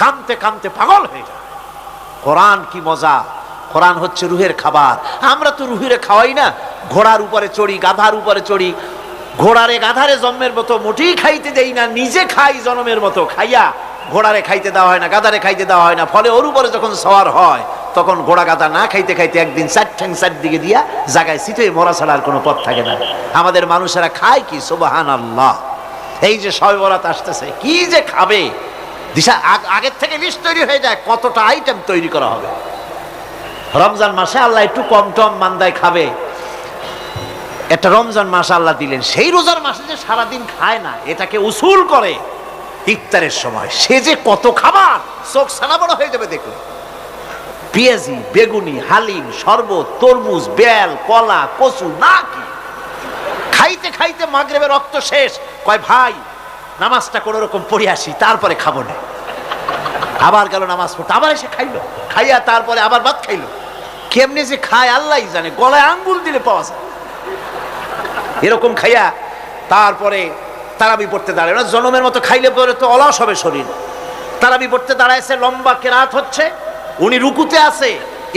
কাঁদতে কাঁদতে পাগল হয়ে যায়। কোরআন কি মজা! কোরআন হচ্ছে রুহের খাবার। আমরা তো রুহের খাওয়াই না। ঘোড়ার উপরে চড়ি, গাধার উপরে চড়ি, ঘোড়ারে গাধারে জন্মের মতো মোটেই খাইতে দেই না, নিজে খাই জন্মের মতো। খাইয়া ঘোড়ারে খাইতে দেওয়া হয় না, গাধারে খাইতে দেওয়া হয় না। ফলে ওর উপরে যখন সওয়ার হয় তখন ঘোড়া গাধা না খাইতে খাইতে একদিন 4 ঠ্যাং 4 দিকে দিয়া জায়গায় সিটে মরা ছাড়া আর কোনো পথ থাকে না। আমাদের মানুষেরা খায় কি? সুবহানাল্লাহ। এই যে শবে বরাত আসতেছে, কি যে খাবে দিশা আগের থেকে লিস্ট তৈরি হয়ে যায়, কতটা আইটেম তৈরি করা হবে। রমজান মাসে আল্লাহ একটু কম টম মান্দায় খাবে, একটা রমজান মাস আল্লাহ দিলেন। সেই রোজার মাসে যে সারাদিন খায় না, এটাকে উসুল করে ইফতারের সময় সে যে কত খাবার, চোখ সানা বড় হয়ে যাবে দেখলে। পেঁয়াজি, বেগুনি, হালিম, শরবত, তরমুজ, বেল, কলা, কচু, না কি খাইতে খাইতে মাগরিবের রক্ত শেষ। কয় ভাই নামাজটা কোনো রকম পড়ে আসি, তারপরে খাবো না। আবার গেল নামাজ পড়তে, আবার এসে খাইলো, খাইয়া তারপরে আবার ভাত খাইলো। কেমনে যে খায় আল্লাহই জানে, গলায় আঙ্গুল দিলে পাওয়া যায় এরকম খাইয়া। তারপরে তারাবি পড়তে দাঁড়ায় না, জনমের মতো খাইলে পরে তো অলস হবে শরীর। তারাবি পড়তে দাঁড়াইছে, লম্বা কেরাত হচ্ছে, উনি রুকুতে আছে,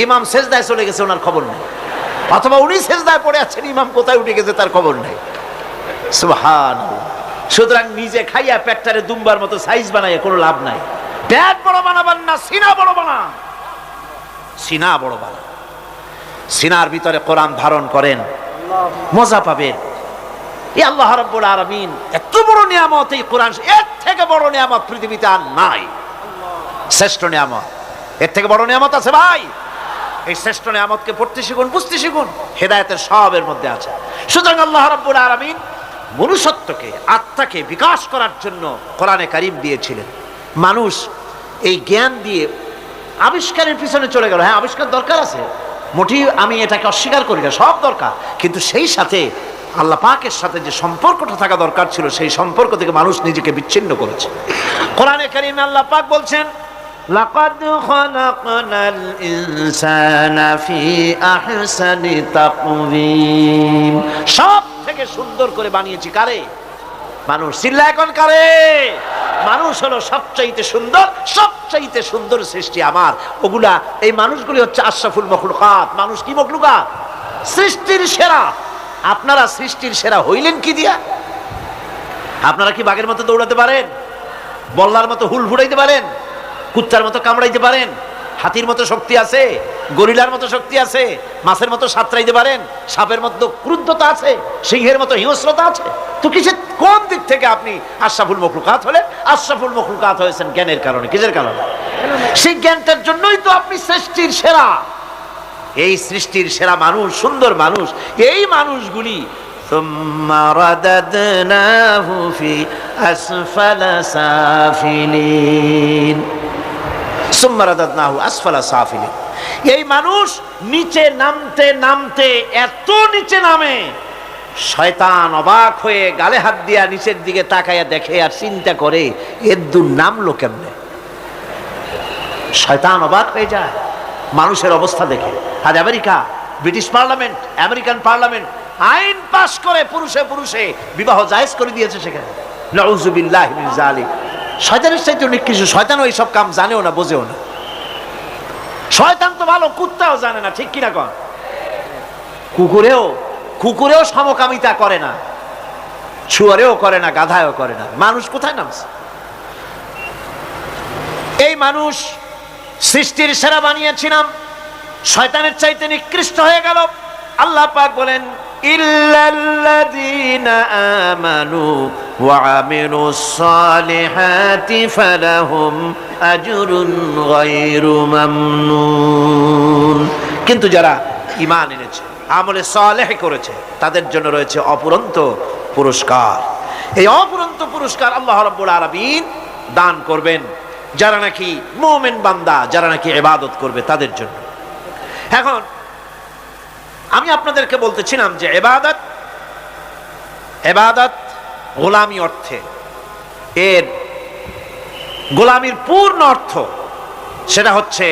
ইমাম সেজদায় চলে গেছে, ওনার খবর নেই। অথবা উনি সেজদায় পড়ে আছেন, ইমাম কোথায় উঠে গেছে তার খবর নেই। সুবহানাল্লাহ। সুতরাং নিজে খাইয়া পেটটারে দুম্বার মতো সাইজ বানাইয়া কোনো লাভ নাই। পেট বড় বানাবেন না, সিনা বড় বানান। সিনা বড় বানান, সিনার ভিতরে কোরআন ধারণ করেন, মজা পাবেন। এই আল্লাহ রাব্বুল আলামিন এত বড় নিয়ামত, এই কোরআন, এর থেকে বড় নিয়ামত পৃথিবীতে আর নাই। শ্রেষ্ঠ নিয়ামত, এর থেকে বড় নিয়ামত আছে ভাই? এই শ্রেষ্ঠ নিয়ামতকে পড়তে শিখুন, বুঝতে শিখুন, হেদায়েতের সবের মধ্যে আছে। সুতরাং আল্লাহ রাব্বুল আলামিন মনুষ্যত্বকে, আত্মাকে বিকাশ করার জন্য কোরআনে কারীম দিয়েছিলেন। মানুষ এই জ্ঞান দিয়ে আবিষ্কারের পিছনে চলে গেল। হ্যাঁ, আবিষ্কার দরকার আছে, মোটেই আমি এটাকে অস্বীকার করি না, সব দরকার। কিন্তু সেই সাথে আল্লাহ পাকের সাথে যে সম্পর্কটা থাকা দরকার ছিল, সেই সম্পর্ক থেকে মানুষ নিজেকে বিচ্ছিন্ন করেছে। কোরআনে কারীমে আল্লাহ পাক বলছেন, লাকাদ খালাকনাল ইনসানা ফি আহসানি তাকওয়িম। সব থেকে সুন্দর করে বানিয়েছি কারে? মানুষ। চিল্লা এখন কারে? মানুষ হলো সবচাইতে সুন্দর, সবচাইতে সুন্দর সৃষ্টি আমার। ওগুলা, এই মানুষগুলি হচ্ছে আশরাফুল মখলুকাত। মানুষ কি মখলুকাত? সৃষ্টির সেরা। আপনারা সৃষ্টির সেরা হইলেন কি দিয়া? আপনারা কি বাঘের মতো দৌড়াতে পারেন? বল্লার মতো হুল ফুটাইতে পারেন? কুত্তার মতো কামড়াইতে পারেন? হাতির মতো শক্তি আছে? গরিলার মতো শক্তি আছে? মাছের মতো সাঁতরাইতে পারেন? সাপের মতো ক্রুদ্ধতা আছে? সিংহের মতো হিংস্রতা আছে? তো কিসের, কোন দিক থেকে আপনি আশরাফুল মখলুকাত হলেন? আশরাফুল মখলুকাত হয়েছেন জ্ঞানের কারণে। কিসের কারণে? সেই জ্ঞানটার জন্যই তো আপনি সৃষ্টির সেরা। এই সৃষ্টির সেরা মানুষ, সুন্দর মানুষ, এই মানুষগুলি ثم رددناه في أسفل سافلين ثم رددناه أسفل سافلين। এই মানুষ নিচে নামতে নামতে এত নিচে নামে, শয়তান অবাক হয়ে গালে হাত দিয়া নিচের দিকে তাকাইয়া দেখে আর চিন্তা করে এর দূর নামলো কেমনে। শয়তান অবাক হয়ে যায় মানুষের অবস্থা দেখে। আজ America, British parliament, American parliament আইন পাশ করে পুরুষে পুরুষে বিবাহ জায়েজ করে দিয়েছে সেখানে। নাউযুবিল্লাহি মিন যালিক। শয়তানের চাইতে অনেক কিছু। শয়তান ওই সব কাম জানেও না, বোঝেও না। শয়তান তো ভালো, কুত্তাও জানে না, ঠিক কিনা কন? কুকুরেও সমকামিতা করে না, শুয়ারেও করে না, গাধায়ও করে না। মানুষ কোথায় নামছে? এই মানুষ সৃষ্টির সেরা বানিয়েছিলাম, শয়তানের চাইতে নিকৃষ্ট হয়ে গেল। আল্লাহ পাক বলেন, ইল্লাল্লাযীনা আমানু ওয়া আমিলুস সালিহাতি ফালাহুম আজরুন গায়রু মামনুন। কিন্তু যারা ঈমান এনেছে, আমলে সালেহ করেছে, তাদের জন্য রয়েছে অপুরন্ত পুরস্কার। এই অপুরন্ত পুরস্কার আল্লাহ রাব্বুল আলামিন দান করবেন যারা নাকি মুমিন বান্দা, যারা নাকি ইবাদত করবে তাদের জন্য। এখন আমি আপনাদেরকে বলতেছিলাম যে ইবাদত গোলামি অর্থে, এর গোলামির পূর্ণ অর্থ সেটা হচ্ছে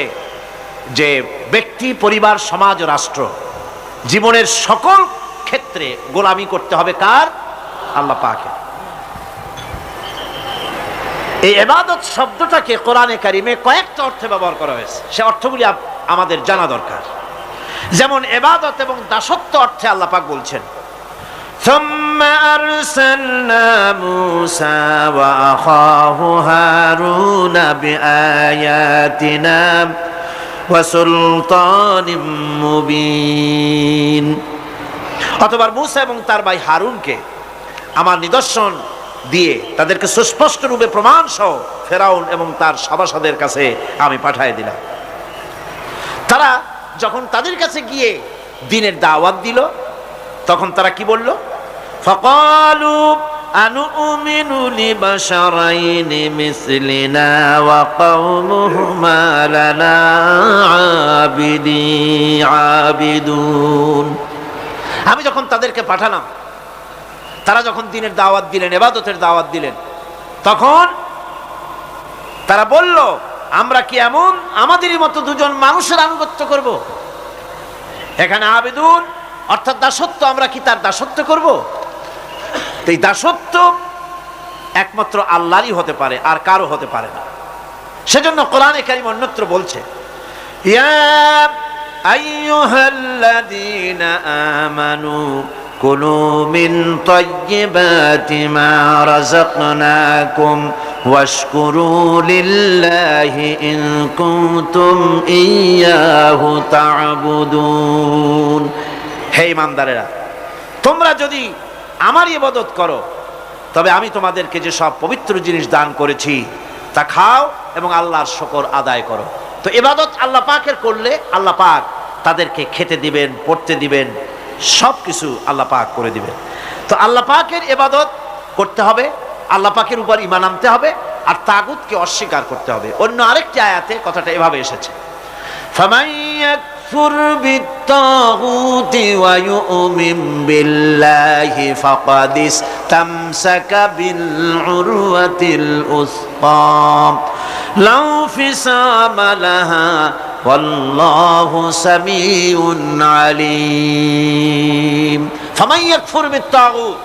যে ব্যক্তি, পরিবার, সমাজ ও রাষ্ট্র, জীবনের সকল ক্ষেত্রে গোলামি করতে হবে কার? আল্লাহ পাকের। এই ইবাদত শব্দটাকে কোরআনে কারিমে কয়েকটা অর্থে ব্যবহার করা হয়েছে। সে অর্থগুলি আমাদের জানা দরকার। যেমন ইবাদত এবং দাসত্ব অর্থে আল্লাহ পাক বলছেন, সুম্মা আরসালনা মূসা ওয়া আখাহু হারুনা বিআয়াতিনা ওয়া সুলতানিম মুবিন। অতঃপর মূসা এবং তার ভাই হারুনকে আমার নিদর্শন দিয়ে তাদেরকে সুস্পষ্ট রূপে প্রমাণ সহ ফেরাউন এবং তার সভাসদের কাছে আমি পাঠিয়ে দিলাম। তারা যখন তাদের কাছে গিয়ে দ্বীনের দাওয়াত দিল, তখন তারা কি বলল? ফাকালু আনুমিনু লিবাশারাইনি মিসলিনা ওয়া কওমুহুমা লানা আবিদুন। আমি যখন তাদেরকে পাঠালাম, তারা যখন দ্বীনের দাওয়াত দিলেন, ইবাদতের দাওয়াত দিলেন, তখন তারা বলল, আমরা কি এমন আমাদেরই মতো দুজন মানুষের আনুগত্য করব? এখানে আবেদুন অর্থাৎ দাসত্ব, আমরা কি তার দাসত্ব করব? এই দাসত্ব একমাত্র আল্লাহরই হতে পারে, আর কারো হতে পারে না। সেজন্য কোরআনে কারীম অন্যত্র বলছে, ইয়া আইয়ুহাল্লাযীনা আমানু কুলু মিন তাইয়্যিবাতি মা রাযাকনাকুম ওয়াশকুরু লিল্লাহি ইন কুনতুম ইয়্যাহু তা'বুদুন। হে ঈমানদারেরা, তোমরা যদি আমার ইবাদত করো, তবে আমি তোমাদেরকে যে সব পবিত্র জিনিস দান করেছি তা খাও এবং আল্লাহর শুকর আদায় করো। তো ইবাদত আল্লাহ পাকের করলে আল্লাহ পাক তাদেরকে খেতে দিবেন, পড়তে দিবেন, সব কিছু আল্লাহ পাক করে দিবেন। তো আল্লাহ পাকের ইবাদত করতে হবে, আল্লাহ পাকের উপর ঈমান আনতে হবে, আর তাগুতকে অস্বীকার করতে হবে। অন্য আরেকটি আয়াতে কথাটা এভাবে এসেছে, ফামান ইয়াকফুর বিত্তাগুতি ওয়া ইউমিন বিল্লাহি ফাকাদ ইসতামসাকা বিল উরওয়াতিল উসকা লা ফিসামা লাহা ওয়াল্লাহু সামিউন আলীম। ফামান ইয়াকফুর বিত্তাগুত,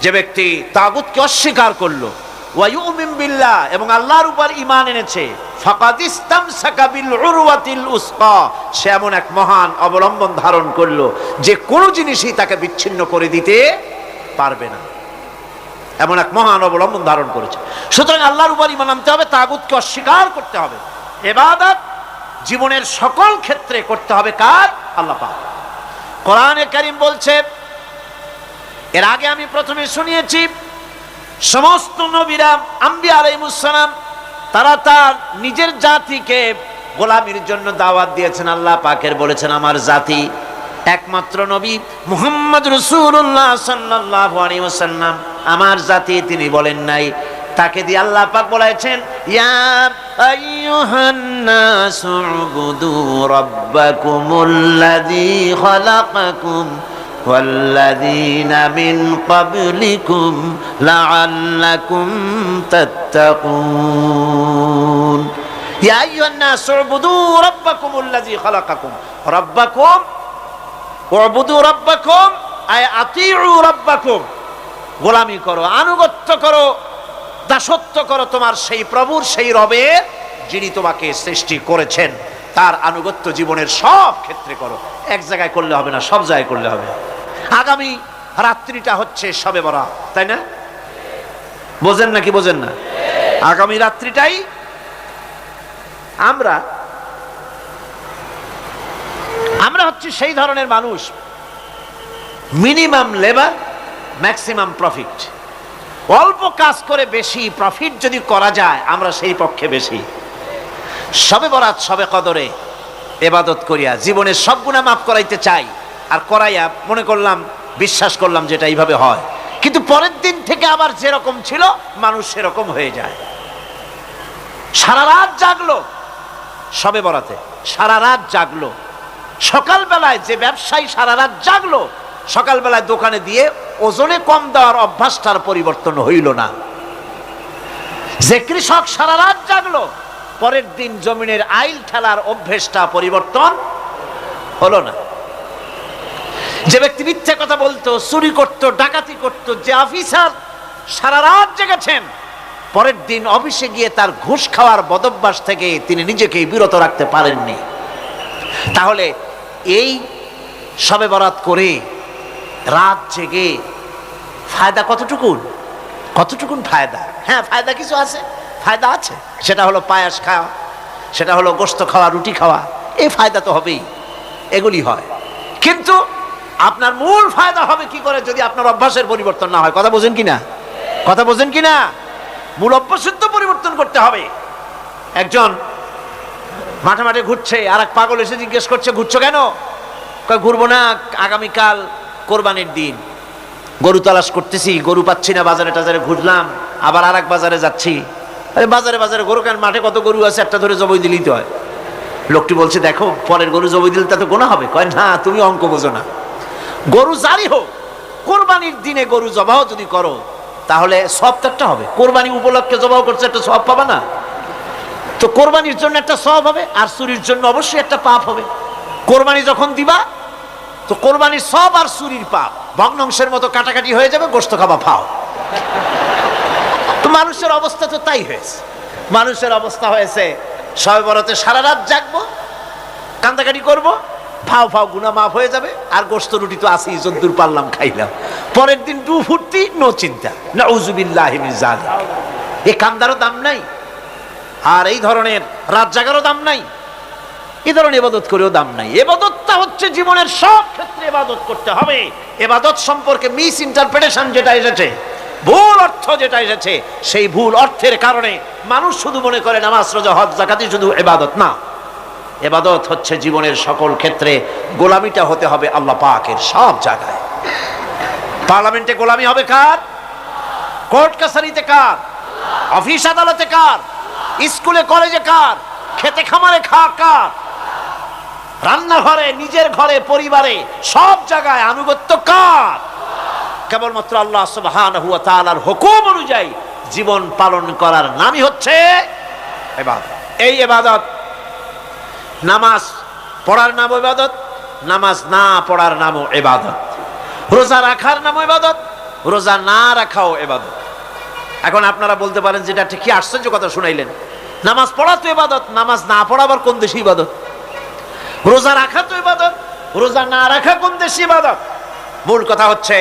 যে ব্যক্তি তাগুতকে অস্বীকার করলো, ওয়া ইউমিন বিল্লাহ, এবং আল্লাহর উপর ঈমান এনেছে, ফাকাদ ইসতামসাকা বিল উরওয়াতিল উসকা, সে এমন এক মহান অবলম্বন ধারণ করলো যে কোনো জিনিসই তাকে বিচ্ছিন্ন করে দিতে পারবে না। এমন এক মহান অবলম্বন ধারণ করেছে। সুতরাং আল্লাহর উপর ঈমান আনতে হবে, তাগুতকে অস্বীকার করতে হবে। ইবাদত জীবনের সকল ক্ষেত্রে করতে হবে কার? আল্লাহ পাক। কোরআনে কারীম বলছে, এর আগে আমি প্রথমে শুনিয়েছি, সমস্ত নবীরা আম্বিয়া আলাইহিস সালাম তারা তার নিজের জাতিকে গোলামির জন্য দাওয়াত দিয়েছেন। আল্লাহ পাকের বলেছেন আমার জাতি, একমাত্র নবী মুহাম্মদ রাসূলুল্লাহ সাল্লাল্লাহু আলাইহি ওয়াসাল্লাম আমার জাতি তিনি বলেন নাই। তাকে দিয়ে আল্লাহ পাক বলেছেন, ইয়া আইয়ুহান নাসু উবুদু রাব্বাকুমুল্লাযী খালাকাকুম ওয়াল্লাযীনা মিন ক্বাবলিকুম লাআল্লাকুম তাত্তাকুন। ইয়া আইয়ুহান নাসু উবুদু রাব্বাকুমুল্লাযী খালাকাকুম, রাব্বাকুম উবুদু রাব্বাকুম আয় আতিউ রাব্বাকুম, গোলামি করো, আনুগত্য করো, দাসত্ব করো তোমার সেই প্রভুর, সেই রবের যিনি তোমাকে সৃষ্টি করেছেন, তার আনুগত্য জীবনের সব ক্ষেত্রে করো। এক জায়গায় করলে হবে না, সব জায়গায় করলে হবে। আগামী রাত্রিটা হচ্ছে শবে বরাত, তাই না? বোঝেন নাকি বোঝেন না? আগামী রাত্রিটাই আমরা হচ্ছে সেই ধরনের মানুষ, মিনিমাম লেবার ম্যাক্সিমাম প্রফিট। অল্প কাজ করে বেশি প্রফিট যদি করা যায় আমরা সেই পক্ষে বেশি। শবে বরাত শবে কদরে ইবাদত করিয়া জীবনের সব গুনাহ মাফ করাইতে চাই, আর করাইয়া মনে করলাম, বিশ্বাস করলাম যেটা এইভাবে হয়, কিন্তু পরের দিন থেকে আবার যেরকম ছিল মানুষ সেরকম হয়ে যায়। সারা রাত জাগলো শবে বরাতে, সারা রাত জাগলো। সকালবেলায় যে ব্যবসায়ী সারা রাত জাগলো, সকালবেলায় দোকানে দিয়ে ওজনে কম দেওয়ার অভ্যাসটার পরিবর্তন হইল না। যে কৃষক সারা রাত জাগলো, পরের দিন জমিনের আইল ঠেলার অভ্যেসটা পরিবর্তন হলো না। যে ব্যক্তি মিথ্যে কথা বলতো, চুরি করত, ডাকাতি করত, যে অফিসার সারা রাত জেগেছেন, পরের দিন অফিসে গিয়ে তার ঘুষ খাওয়ার বদভ্যাস থেকে তিনি নিজেকে বিরত রাখতে পারেননি। তাহলে এই শবে বরাত করে রাত জেগে ফায়দা কতটুকুন ফায়দা? হ্যাঁ, ফায়দা কিছু আছে, ফায়দা আছে। সেটা হলো পায়াস খাওয়া, সেটা হলো গোশত খাওয়া, রুটি খাওয়া, এই ফায়দা তো হবেই, এগুলি হয়। কিন্তু আপনার মূল ফায়দা হবে কি করে যদি আপনার অভ্যাসের পরিবর্তন না হয়? কথা বোঝেন কিনা? মূল অভ্যাসের তো পরিবর্তন করতে হবে। একজন মাঠে মাঠে ঘুরছে, আর এক পাগল এসে জিজ্ঞেস করছে, ঘুরছো কেন? ঘুরবো না, আগামীকাল কোরবানির দিন, গরু তালাশ করতেছি, গরু পাচ্ছি না, বাজারে টাজারে ঘুরলাম, আবার আর এক বাজারে যাচ্ছি। আরে বাজারে গরু কেন? মাঠে কত গরু আছে, একটা ধরে জবাই দিলেই তো হয়। লোকটি বলছে, দেখো পরের গরু জবাই দিলে তা তো গোনা হবে। কয় না, তুমি অঙ্ক বোঝো না। গরু জারি হোক, কোরবানির দিনে গরু জবাহ যদি করো তাহলে সব তো একটা হবে। কোরবানি উপলক্ষে জবাহ করছে, একটা সব পাবা না? তো কোরবানির জন্য একটা সব হবে, আর চুরির জন্য অবশ্যই একটা পাপ হবে। কোরবানি যখন দিবা তো কোরবানির সব আর চুরির পাপ ভগ্নাংশের মতো কাটাকাটি হয়ে যাবে, গোশত খাবা ফাও। তো মানুষের অবস্থা তো তাই হয়েছে। মানুষের অবস্থা হয়েছে শবে বরাতে সারা রাত জাগবো, কান্দাকাটি করবো, ফাও গুনাহ মাফ হয়ে যাবে, আর গোশত রুটি তো আছেই, যদ্দূর পারলাম খাইলাম। পরের দিন ডু ফুর্তি, নো চিন্তা। নাউযুবিল্লাহি মিন যালিক। এই কান্দারও দাম নাই, আর এই ধরনের রাত জাগারও দাম নাই, এই ধরনের ইবাদত করেও দাম নাই। ইবাদতটা হচ্ছে জীবনের সব ক্ষেত্রে ইবাদত করতে হবে। ইবাদত সম্পর্কে মিস ইন্টারপ্রিটেশন যেটা এসেছে, ভুল অর্থ যেটা এসেছে, সেই ভুল অর্থের কারণে মানুষ শুধু মনে করে নামাজ, রোজা, হজ, যাকাতই শুধু ইবাদত না। ইবাদত হচ্ছে জীবনের সকল ক্ষেত্রে গোলামিটা হতে হবে আল্লাহ পাকের সব জায়গায়। পার্লামেন্টে গোলামি হবে কার? কোর্ট কাছারিতে কার? অফিস আদালতে কার? স্কুলে কলেজে কার? খেতে খামারে কার? রান্নাঘরে, নিজের ঘরে, পরিবারে, সব জায়গায় আনুগত্য কার? কেবলমাত্র আল্লাহ সুবহানাহু ওয়া তাআলার হুকুম অনুযায়ী জীবন পালন করার নামই হচ্ছে ইবাদত। এই ইবাদত, নামাজ পড়ার নাম ইবাদত, নামাজ না পড়ার নামও ইবাদত। রোজা রাখার নামও ইবাদত, রোজা না রাখাও ইবাদত। এখন আপনারা বলতে পারেন যেটা ঠিক কি আশ্চর্য কথা শুনাইলেন, নামাজ পড়া তো ইবাদত, নামাজ না পড়া আবার কোন দেশে ইবাদত? রোজা রাখা তো ইবাদত, রোজা না রাখা কোন দেশে ইবাদত? মূল কথা হচ্ছে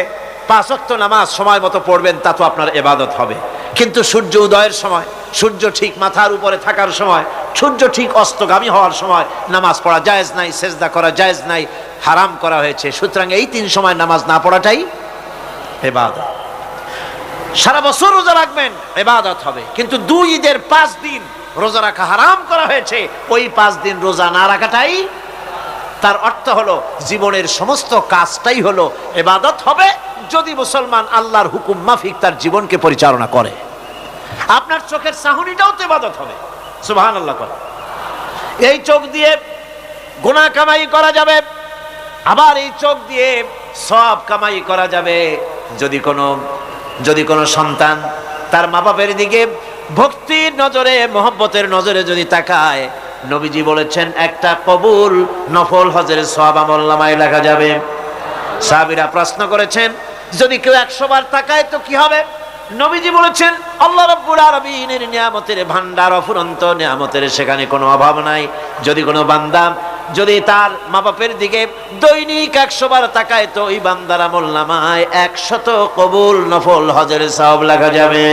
5 ওয়াক্ত নামাজ সময় মতো পড়বেন, তা তো আপনার ইবাদত হবে। কিন্তু সূর্য উদয়ের সময়, সূর্য ঠিক মাথার উপরে থাকার সময়, সূর্য ঠিক অস্তগামী হওয়ার সময় নামাজ পড়া জায়েজ নাই, সেজদা করা জায়েজ নাই, হারাম করা হয়েছে। সুতরাং এই 3 সময় নামাজ না পড়াটাই ইবাদত। সারা বছর রোজা রাখবেন, ইবাদত হবে। কিন্তু 2 ঈদের 5 দিন রোজা রাখা হারাম করা হয়েছে, ওই 5 দিন রোজা না রাখাটাই, তার অর্থ হলো জীবনের সমস্ত কাজটাই হলো ইবাদত হবে, যদি মুসলমান আল্লাহর হুকুম মাফিক তার জীবনকে পরিচালনা করে। আপনার চোখের চাহনিটাও তো ইবাদত হবে। সুবহানাল্লাহ। এই চোখ দিয়ে গুনাহ কামাই করা যাবে, আবার এই চোখ দিয়ে সওয়াব কামাই করা যাবে। যদি কোনো সন্তান তার মা বাপের দিকে ভক্তির নজরে, মহব্বতের নজরে যদি তাকায়, নবীজি বলেছেন একটা কবুল নফল হজের সওয়াব আমলনামায় লেখা যাবে। সাহাবীরা প্রশ্ন করেছেন, যদি কেউ 100 বার তাকায় তো কি হবে? নবীজি বলেছেন, আল্লাহ রাব্বুল আলামিনের নিয়ামতের ভান্ডার অফুরন্ত নিয়ামতের, সেখানে কোনো অভাব নাই। যদি কোনো বান্দা যদি তার মা বাপের দিকে দৈনিক 100 বার তাকায় তো ওই বান্দার আমলনামায় 100 কবুল নফল হজের সওয়াব লেখা যাবে।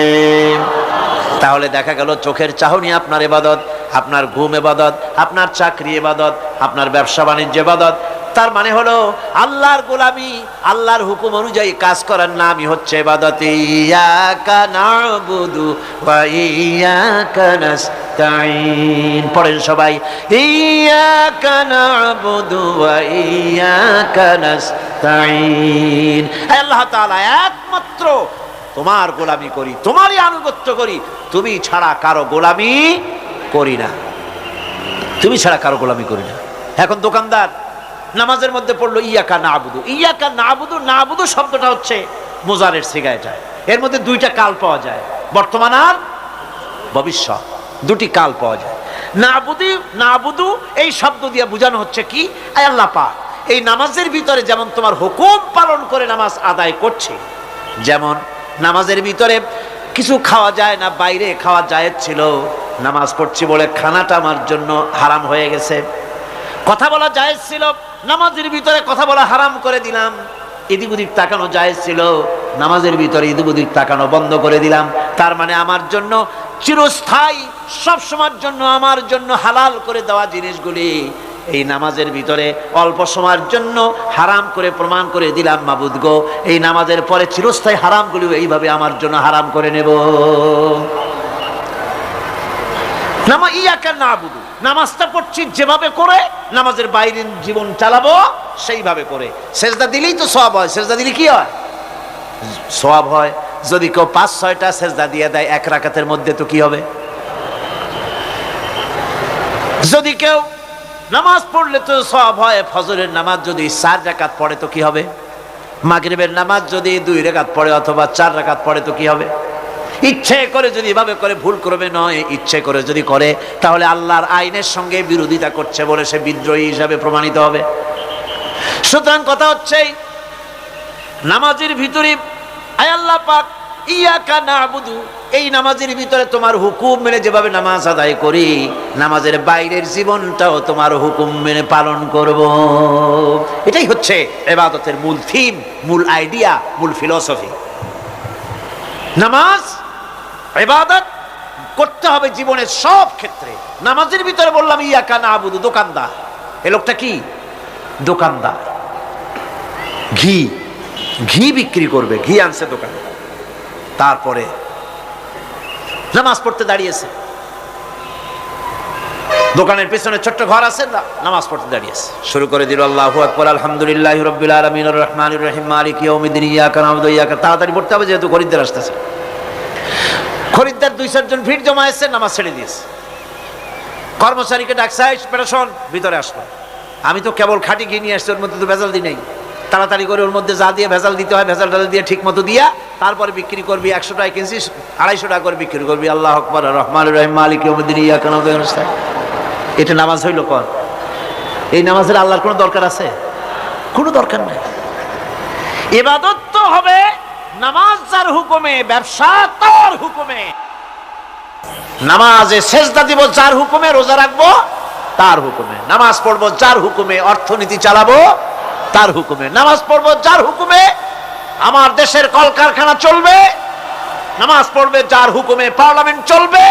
তাহলে দেখা গেল চোখের চাহনি আপনার ইবাদত, আপনার ঘুম ইবাদত, আপনার চাকরি ইবাদত, আপনার ব্যবসা বাণিজ্য ইবাদত। তার মানে হলো আল্লাহর গোলামি, আল্লাহর হুকুম অনুযায়ী কাজ করার নামই হচ্ছে ইবাদত। ইয়াকা না'বুদু ওয়া ইয়াকা নাস্তাঈন। পড়েন সবাই, ইয়াকা না'বুদু ওয়া ইয়াকা নাস্তাঈন। আল্লাহ তাআলা একমাত্র তোমার গোলামি করি, তোমারই আনুগত্য করি, তুমি ছাড়া কারো গোলামি করি না, তুমি ছাড়া কারো গোলামি করি না। এখন দোকানদার নামাজের মধ্যে পড়লো ইয়াকা না'বুদু। ইয়াকা না'বুদু, না'বুদু শব্দটা হচ্ছে মুজারের সিগা। এটা এর মধ্যে 2টা কাল পাওয়া যায়, বর্তমান আর ভবিষ্যৎ, 2টি কাল পাওয়া যায়। না'বুদু এই শব্দ দিয়ে বোঝানো হচ্ছে কি, আয় আল্লাহ পাক এই নামাজের ভিতরে যেমন তোমার হুকুম পালন করে নামাজ আদায় করছে, যেমন নামাজের ভিতরে কিছু খাওয়া যায় না, বাইরে খাওয়া জায়েজ ছিল, নামাজ পড়ছি বলে খানাটা আমার জন্য হারাম হয়ে গেছে। কথা বলা জায়েজ ছিল, নামাজের ভিতরে কথা বলা হারাম করে দিলাম। এদিক ওদিক তাকানো জায়েজ ছিল, নামাজের ভিতরে এদিক ওদিক তাকানো বন্ধ করে দিলাম। তার মানে আমার জন্য চিরস্থায়ী, সব সময়ের জন্য আমার জন্য হালাল করে দেওয়া জিনিসগুলি এই নামাজের ভিতরে অল্প সময়ের জন্য হারাম করে প্রমাণ করে দিলাম। মাবুদ গো, এই নামাজের পরে চিরস্থায়ী হারামগুলি এইভাবে আমার জন্য হারাম করে নেব। ইয়াকা না'বুদু, নামাজটা পড়ছি যেভাবে করে নামাজের বাইরের জীবন চালাবো সেইভাবে করে। সেজদা দিলেই তো সওয়াব হয়, সেজদা দিলে কি হয়? সওয়াব হয়। যদি কেউ 5-6টা সেজদা দিয়ে দেয় 1 রাকাতের মধ্যে তো কি হবে? যদি কেউ নামাজ পড়লে তো সওয়াব হয়। ফজরের নামাজ যদি 4 রাকাত পড়ে তো কি হবে? মাগরিবের নামাজ যদি 2 রাকাত পড়ে অথবা 4 রাকাত পড়ে তো কি হবে? ইচ্ছে করে যদি এভাবে করে, ভুল করবে নয়, ইচ্ছে করে যদি করে, তাহলে আল্লাহর আইনের সঙ্গে বিরোধিতা করছে বলে সে বিদ্রোহী হিসাবে প্রমাণিত হবে। সুতরাং কথা হচ্ছে নামাজের ভিতরে আয় আল্লাহ পাক ইয়াকা না'বুদু, এই নামাজের ভিতরে তোমার হুকুম মেনে যেভাবে নামাজ আদায় করি, নামাজের বাইরের জীবনটাও তোমার হুকুম মেনে পালন করব। এটাই হচ্ছে ইবাদতের মূল থিম, মূল আইডিয়া, মূল ফিলোসফি। নামাজ ইবাদত করতে হবে জীবনের সব ক্ষেত্রে। নামাজের ভিতরে বললাম ইয়াকা না'বুদু। দোকানদার, এ লোকটা কি? দোকানদার, ঘি বিক্রি করবে, ঘি আনছে দোকানে, তারপরে নামাজ পড়তে দাঁড়িয়েছে। দোকানের পেছনে ছোট্ট ঘর আছে, নামাজ পড়তে দাঁড়িয়েছে, শুরু করে দিল আল্লাহু আকবার, আলহামদুলিল্লাহি রাব্বিল আলামিন, আর রহমানির রহিম, মালিকি ইয়াউমিদ্দিন, ইয়াকা না'বুদু ওয়া ইয়াকা। তাড়াতাড়ি পড়তে হবে যেহেতু খরিদ্দার আসতেছে। খরিদ্দার 2-4 জন ভিড় জমা এসেছে, নামাজ ছেড়ে দিয়েছে। কর্মচারীকে ডাকছে, বেটা শোন, ভিতরে আসলো। আমি তো কেবল খাঁটি ঘি নিয়ে আসছি, ওর মধ্যে তো ভেজাল দিই নাই। তাড়াতাড়ি করে ওর মধ্যে যা দিয়ে ভেজাল দিতে হয় ভেজাল টাল দিয়ে ঠিক মতো দিয়া তারপরে বিক্রি করবি। 100 টাকা কিনছি, 250 টাকা করে বিক্রি করবি। আল্লাহু আকবার, আর রহমানির রহিম, মালিকি ইয়াউমিদ্দিন, ইয়াকা না'বুদু ওয়া ইয়াকা নাস্তাঈন। এটা নামাজ হইল কর? এই নামাজের আল্লাহর কোনো দরকার আছে? কোনো দরকার নাই। ইবাদত তো হবে নামাজ যার হুকুমে, ব্যবসা তার হুকুমে। নামাজে সেজদা দিব যার হুকুমে, রোজা রাখবো তার হুকুমে। নামাজ পড়বো যার হুকুমে, অর্থনীতি চালাবো তার হুকুমে। নামাজ পড়বো যার হুকুমে, আমার দেশের কলকারখানা চলবে। নামাজ পড়বে যার হুকুমে, পার্লামেন্ট চলবে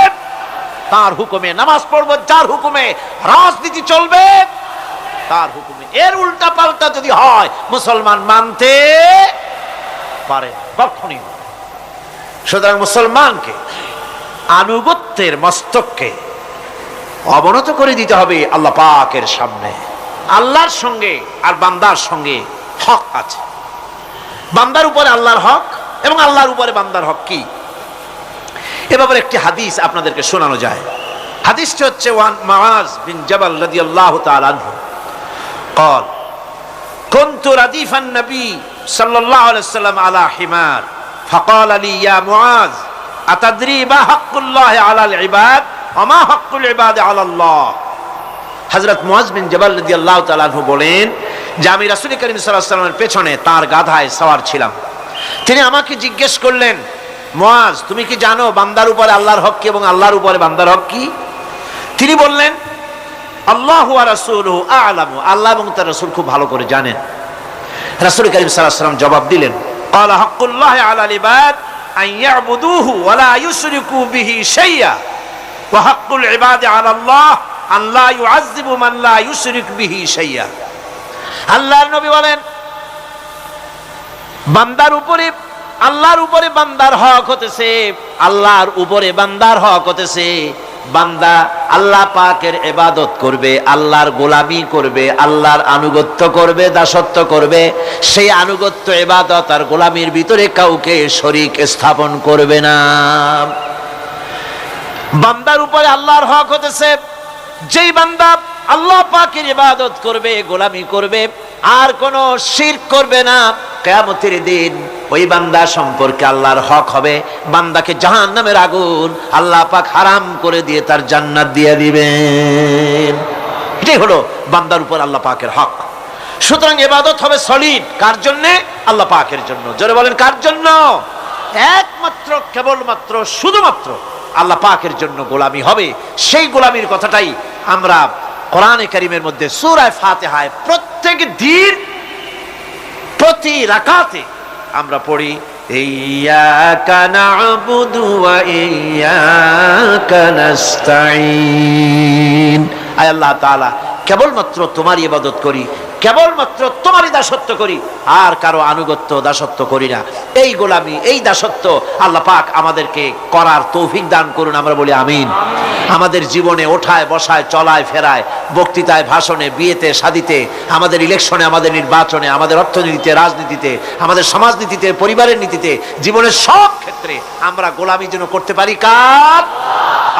তার হুকুমে। নামাজ পড়বো যার হুকুমে, রাজনীতি চলবে তার হুকুমে। এর উল্টা পাল্টা যদি হয়, মুসলমান মানতে পারে কখনই। সুতরাং মুসলমানকে আনুগত্যের মস্তককে অবনত করে দিতে হবে আল্লাহ পাকের সামনে। আল্লাহর সঙ্গে আর বান্দার সঙ্গে হক আছে। বান্দার উপরে আল্লাহর হক এবং আল্লাহর উপরে বান্দার হক কি, এ ব্যাপারে একটি হাদিস আপনাদেরকে শোনানো যায়। হাদিসটি হচ্ছে ওয়ান মুআজ বিন জাবাল রাদিয়াল্লাহু তাআলা আনহু قال كنت رديف النبي صلى الله عليه وسلم على حمار فقال لي يا معاذ أتدري ما حق الله على العباد وما حق العباد على الله। হযরত মুআজ বিন জাবাল রাদিয়াল্লাহু তাআলা আনহু বলেন যে আমি রাসূল করিম সাল্লাল্লাহু আলাইহি ওয়াসাল্লামের পেছনে তার গাধায় সওয়ার ছিলাম। তিনি আমাকে জিজ্ঞেস করলেন, মুআজ তুমি কি জানো বান্দার উপরে আল্লাহর হক কি এবং আল্লাহর উপরে বান্দার হক কি? তিনি বললেন, আল্লাহু ওয়া রাসূলুহু আ'লামু, আল্লাহ এবং তার রাসূল খুব ভালো করে জানেন। রাসূল করিম সাল্লাল্লাহু আলাইহি ওয়াসাল্লাম জবাব দিলেন, ক্বালা হাক্কুল্লাহি আলাল ইবাদ আন ইয়াবুদুহু ওয়া লা ইউশরিকু বিহি শাইআ ওয়া হাক্কুল ইবাদি আলাল্লাহ আন লা ইউআযযিবু মান লা ইউশরিক বিহি শাইআ। আল্লাহর নবী বলেন, বান্দার উপরে আল্লাহর উপরে বান্দার হক হতেছে, আল্লাহর উপরে বান্দার হক হতেছে বান্দা আল্লাহ পাকের ইবাদত করবে, আল্লাহর গোলামি করবে, আল্লাহর আনুগত্য করবে, দাসত্ব করবে। সেই আনুগত্য, ইবাদত আর গোলামির ভিতরে কাউকে শরীক স্থাপন করবে না। বান্দার উপরে আল্লাহর হক হতেছে যেই বান্দা আল্লাহ পাকের ইবাদত করবে, গোলামি করবে, আর কোন শিরক করবে না, কিয়ামতের দিন ওই বান্দা সম্পর্কে আল্লাহর হক হবে বান্দাকে জাহান্নামের আগুন আল্লাহ পাক হারাম করে দিয়ে তার জান্নাত দিয়ে দিবেন। এটাই হলো বান্দার উপর আল্লাহ পাকের হক। সুতরাং ইবাদত হবে সলিড কার জন্য? আল্লাহ পাকের জন্য। জোরে বলেন কার জন্য? একমাত্র, কেবলমাত্র, শুধুমাত্র আল্লাহ পাকের জন্য গোলামি হবে। সেই গোলামির কথাটাই আমরা কোরআনে কারীমের মধ্যে সূরা ফাতিহায় প্রত্যেক দিন প্রতি রাকাতে আমরা পড়ি, ইয়্যাকা না'বুদু ওয়া ইয়্যাকা নাস্তাঈন। আয় আল্লাহ তাআলা, কেবলমাত্র তোমার ইবাদত করি, কেবলমাত্র তোমারই দাসত্ব করি, আর কারো আনুগত্য দাসত্ব করি না। এই গোলামি, এই দাসত্ব আল্লাহ পাক আমাদেরকে করার তৌফিক দান করুন। আমরা বলি আমিন। আমাদের জীবনে ওঠায় বসায়, চলায় ফেরায়, বক্তৃতায়, ভাষণে, বিয়েতে, শাদীতে, আমাদের ইলেকশনে, আমাদের নির্বাচনে, আমাদের অর্থনীতিতে, রাজনীতিতে, আমাদের সমাজনীতিতে, পরিবারের নীতিতে, জীবনের সব ক্ষেত্রে আমরা গোলামি যেন করতে পারি কার?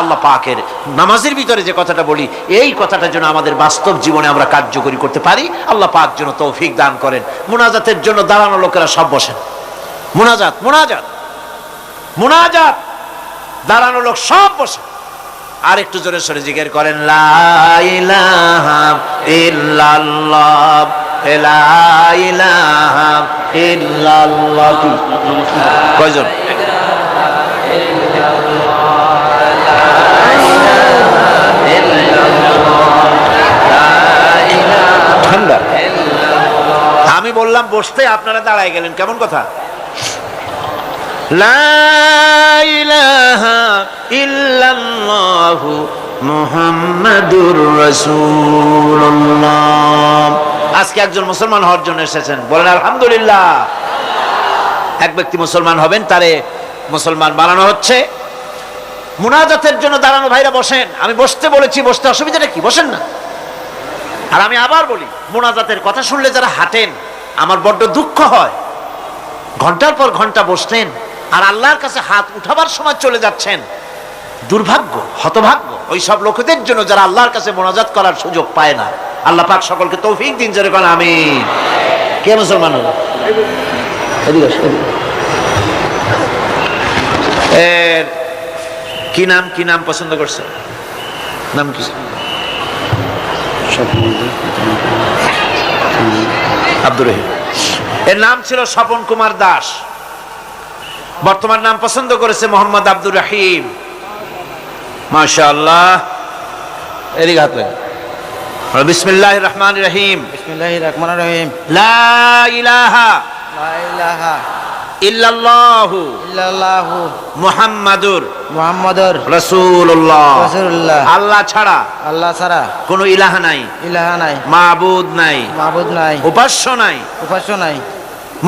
আল্লাহ পাকের। নামাজের ভিতরে যে কথাটা বলি, এই কথাটা যেন আমাদের বাস্তব জীবনে আমরা কার্যকরী করতে পারি। আল্লাহ পাক যেন তৌফিক দান করেন। মুনাজাতের জন্য দাঁড়ানো লোকেরা সব বসেন। মুনাজাত, মুনাজাত, মুনাজাত, দাঁড়ানো লোক সব বসেন। আর একটু জোরে সরে জিকির করেন, লা ইলাহা ইল্লাল্লাহ, লা ইলাহা ইল্লাল্লাহ। কয়জন? ঠান্ডা। আমি বললাম বসতে, আপনারা দাঁড়ায় গেলেন, কেমন কথা? লা ইলাহা ইল্লাল্লাহু মুহাম্মাদুর রাসূলুল্লাহ। আজকে একজন মুসলমান হওয়ার জন্য এসেছেন, বলেন আলহামদুলিল্লাহ। এক ব্যক্তি মুসলমান হবেন, তারে মুসলমান বানানো হচ্ছে। মুনাজাতের জন্য দাঁড়ানো ভাইরা বসেন। আমি বসতে বলেছি, বসতে অসুবিধাটা কি? বসেন না। আর আমি আবার বলি, মুনাজাতের কথা শুনলে যারা হাঁটেন, আমার বড্ড দুঃখ হয়। ঘন্টার পর ঘন্টা বসতেন আর আল্লাহর কাছে হাত উঠাবার সময় চলে যাচ্ছেন। দুর্ভাগ্য, হতভাগ্য ওই সব লোকদের জন্য যারা আল্লাহর কাছে মুনাজাত করার সুযোগ পায় না। আল্লাহ পাক সকলকে তৌফিক দিন, জোরে বলেন আমিন। কে মুসলমান হলো? এর কি নাম, কি নাম পছন্দ করছে? নাম কি? আব্দুর রহিম। এর নাম ছিল স্বপন কুমার দাস। বর্তমান নাম পছন্দ করেছে মোহাম্মদ আব্দুর রহিম। মাশাআল্লাহ। এদিকে হাত লাগা। বিসমিল্লাহির রহমানির রহিম। বিসমিল্লাহির রহমানির রহিম। লা ইলাহা লা ইলাহা ইল্লাল্লাহু ইল্লাল্লাহু মুহাম্মাদুর মুহাম্মাদুর রাসূলুল্লাহ। রাসূলুল্লাহ। আল্লাহ ছাড়া আল্লাহ ছাড়া কোনো ইলাহ নাই, ইলাহা নাই, মাবুদ নাই, মাবুদ নাই, উপাস্য নাই। উপাস্য নাই।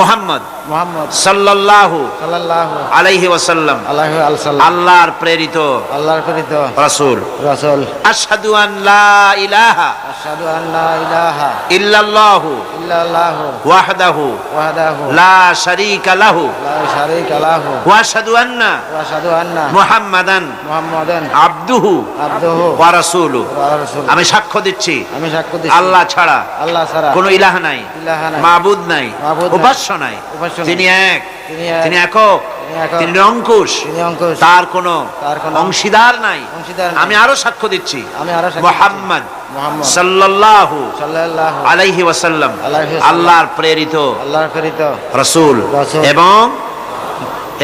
মুহাম্মদ মুহাম্মদ সাল্লাল্লাহু সাল্লাল্লাহু আলাইহি ওয়াসাল্লাম আলাইহি ওয়াসাল্লাম আল্লাহর প্রেরিত আল্লাহর প্রেরিত রাসূল। রাসূল। আশহাদু আন লা ইলাহা আশহাদু আন লা ইলাহা ইল্লাল্লাহু ইল্লাল্লাহু ওয়াহদাহু ওয়াহদাহু লা শারীকা লাহু লা শারীকা লাহু ওয়া আশহাদু আন্না ওয়া আশহাদু আন্না মুহাম্মাদান মুহাম্মাদান আবদুহু আবদুহু ওয়া রাসূলুহু। ওয়া রাসূলুহু। আমি সাক্ষ্য দিচ্ছি আমি সাক্ষ্য দিচ্ছি আল্লাহ ছাড়া আল্লাহ ছাড়া কোনো ইলাহ নাই, ইলাহা নাই, মাবুদ নাই, মাবুদ নাই, উপাস্য নাই। উপাস্য নাই। তিনি এক, তিনি এক, তিনি একক, তিনি একক, তিনি নিরঙ্কুশ, তিনি অঙ্কুশ, তার কোনো তার কোনো অংশীদার নাই। অংশীদার নাই। আমি আরো সাক্ষ্য দিচ্ছি আমি আরো সাক্ষ্য মুহাম্মদ মুহাম্মদ সাল্লাল্লাহু সাল্লাল্লাহু আলাইহি ওয়াসাল্লাম আলাইহি ওয়াসাল্লাম আল্লাহর প্রেরিত আল্লাহর প্রেরিত রাসূল রাসূল এবং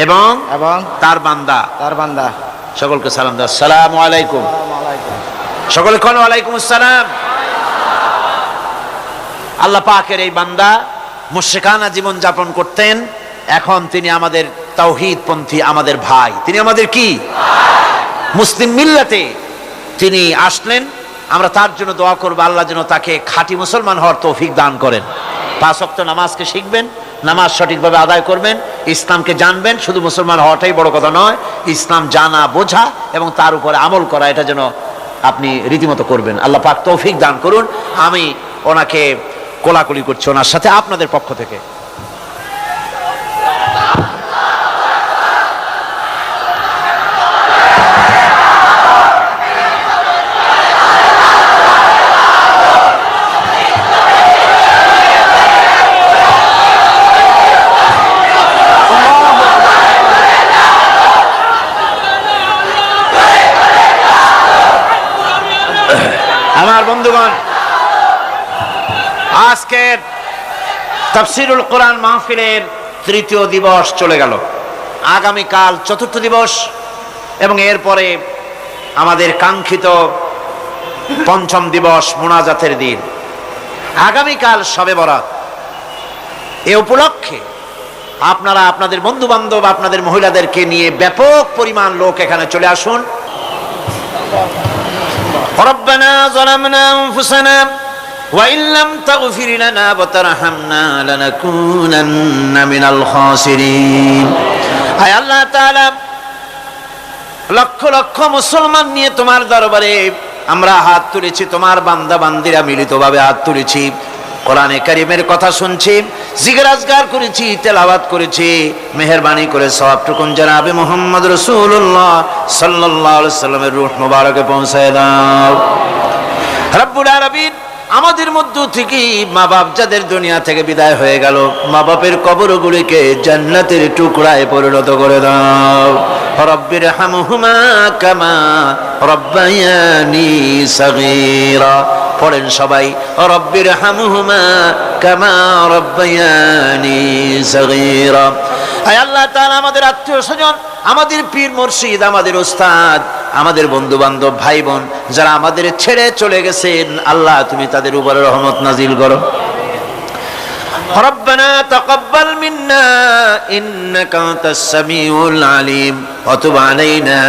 এবং এবং তার বান্দা। তার বান্দা। সকলকে সালাম দাও। আসসালামু আলাইকুম। আসসালামু আলাইকুম। সকলে কোন ওয়ালাইকুম আসসালাম। আল্লাহ পাকের এই বান্দা মুশরিকানা জীবন যাপন করতেন, এখন তিনি আমাদের তাওহীদপন্থী, আমাদের ভাই। তিনি আমাদের কি? মুসলিম মিল্লাতে তিনি আসলেন। আমরা তার জন্য দোয়া করব, আল্লাহ যেন তাকে খাঁটি মুসলমান হওয়ার তৌফিক দান করেন। 5 ওয়াক্ত নামাজকে শিখবেন, নামাজ সঠিকভাবে আদায় করবেন, ইসলামকে জানবেন। শুধু মুসলমান হওয়াটাই বড় কথা নয়, ইসলাম জানা, বোঝা এবং তার উপরে আমল করা, এটা যেন আপনি রীতিমতো করবেন। আল্লাহ পাক তৌফিক দান করুন। আমি ওনাকে কোলাকুলি করছি ওনার সাথে আপনাদের পক্ষ থেকে। আমার বন্ধুগণ, আজকের তাফসীরুল কোরআন মাহফিলের 3য় দিবস চলে গেল। আগামীকাল 4র্থ দিবস এবং এরপরে আমাদের কাঙ্ক্ষিত 5ম দিবস মুনাজাতের দিন। আগামীকাল শবে বরাত। এ উপলক্ষে আপনারা আপনাদের বন্ধু বান্ধব, আপনাদের মহিলাদেরকে নিয়ে ব্যাপক পরিমাণ লোক এখানে চলে আসুন। ربنا ظلمنا أنفسنا وإن لم تغفر لنا وترحمنا لنكونن من الخاسرين। আয় আল্লাহ তাআলা, লক্ষ লক্ষ মুসলমান নিয়ে তোমার দরবারে আমরা হাত তুলেছি, তোমার বান্দা বান্দিরা মিলিতভাবে হাত তুলেছি, কোরআনে কারীমের কথা শুনছি, জিকির আজকার করেছি, তেলাওয়াত করেছি। মেহেরবানি করে সওয়াবটুকুন জনাবে মুহাম্মদ রাসূলুল্লাহ সাল্লাল্লাহু আলাইহি সাল্লামের রূহ মুবারকে পৌঁছায় দাও। রব্বুল আলামিন, আমাদের মধ্য থেকে মা বাপ যাদের দুনিয়া থেকে বিদায় হয়ে গেল, মা বাপের কবরগুলিকে জান্নাতের টুকরায় পরিণত করে দাও। রব্বির হামহুমা কামা রব্বায়ানি সাগীরা। পড়েন সবাই, রব্বির হামহুমা কামা রব্বায়ানি সাগীরা। আয় আল্লাহ তাআলা, আমাদের আত্মীয় স্বজন, আমাদের পীর মুর্শিদ, আমাদের উস্তাদ, আমাদের বন্ধু বান্ধব, ভাই বোন যারা আমাদের ছেড়ে চলে গেছেন, আল্লাহ তুমি তাদের উপরে রহমত নাজিল করো। ربنا تقبل منا إنك أنت السميع العليم وتب علينا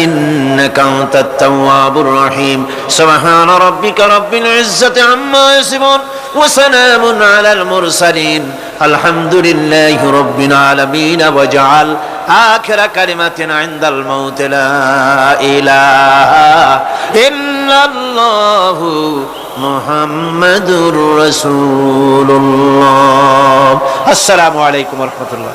إنك أنت التواب الرحيم سبحان ربك رب العزة عما يصفون وسلام على المرسلين الحمد لله رب العالمين واجعل آخر كلمة عند الموت لا إله إلا الله মুহাম্মাদুর রাসূলুল্লাহ। আসসালামু আলাইকুম ওয়া রাহমাতুল্লাহ।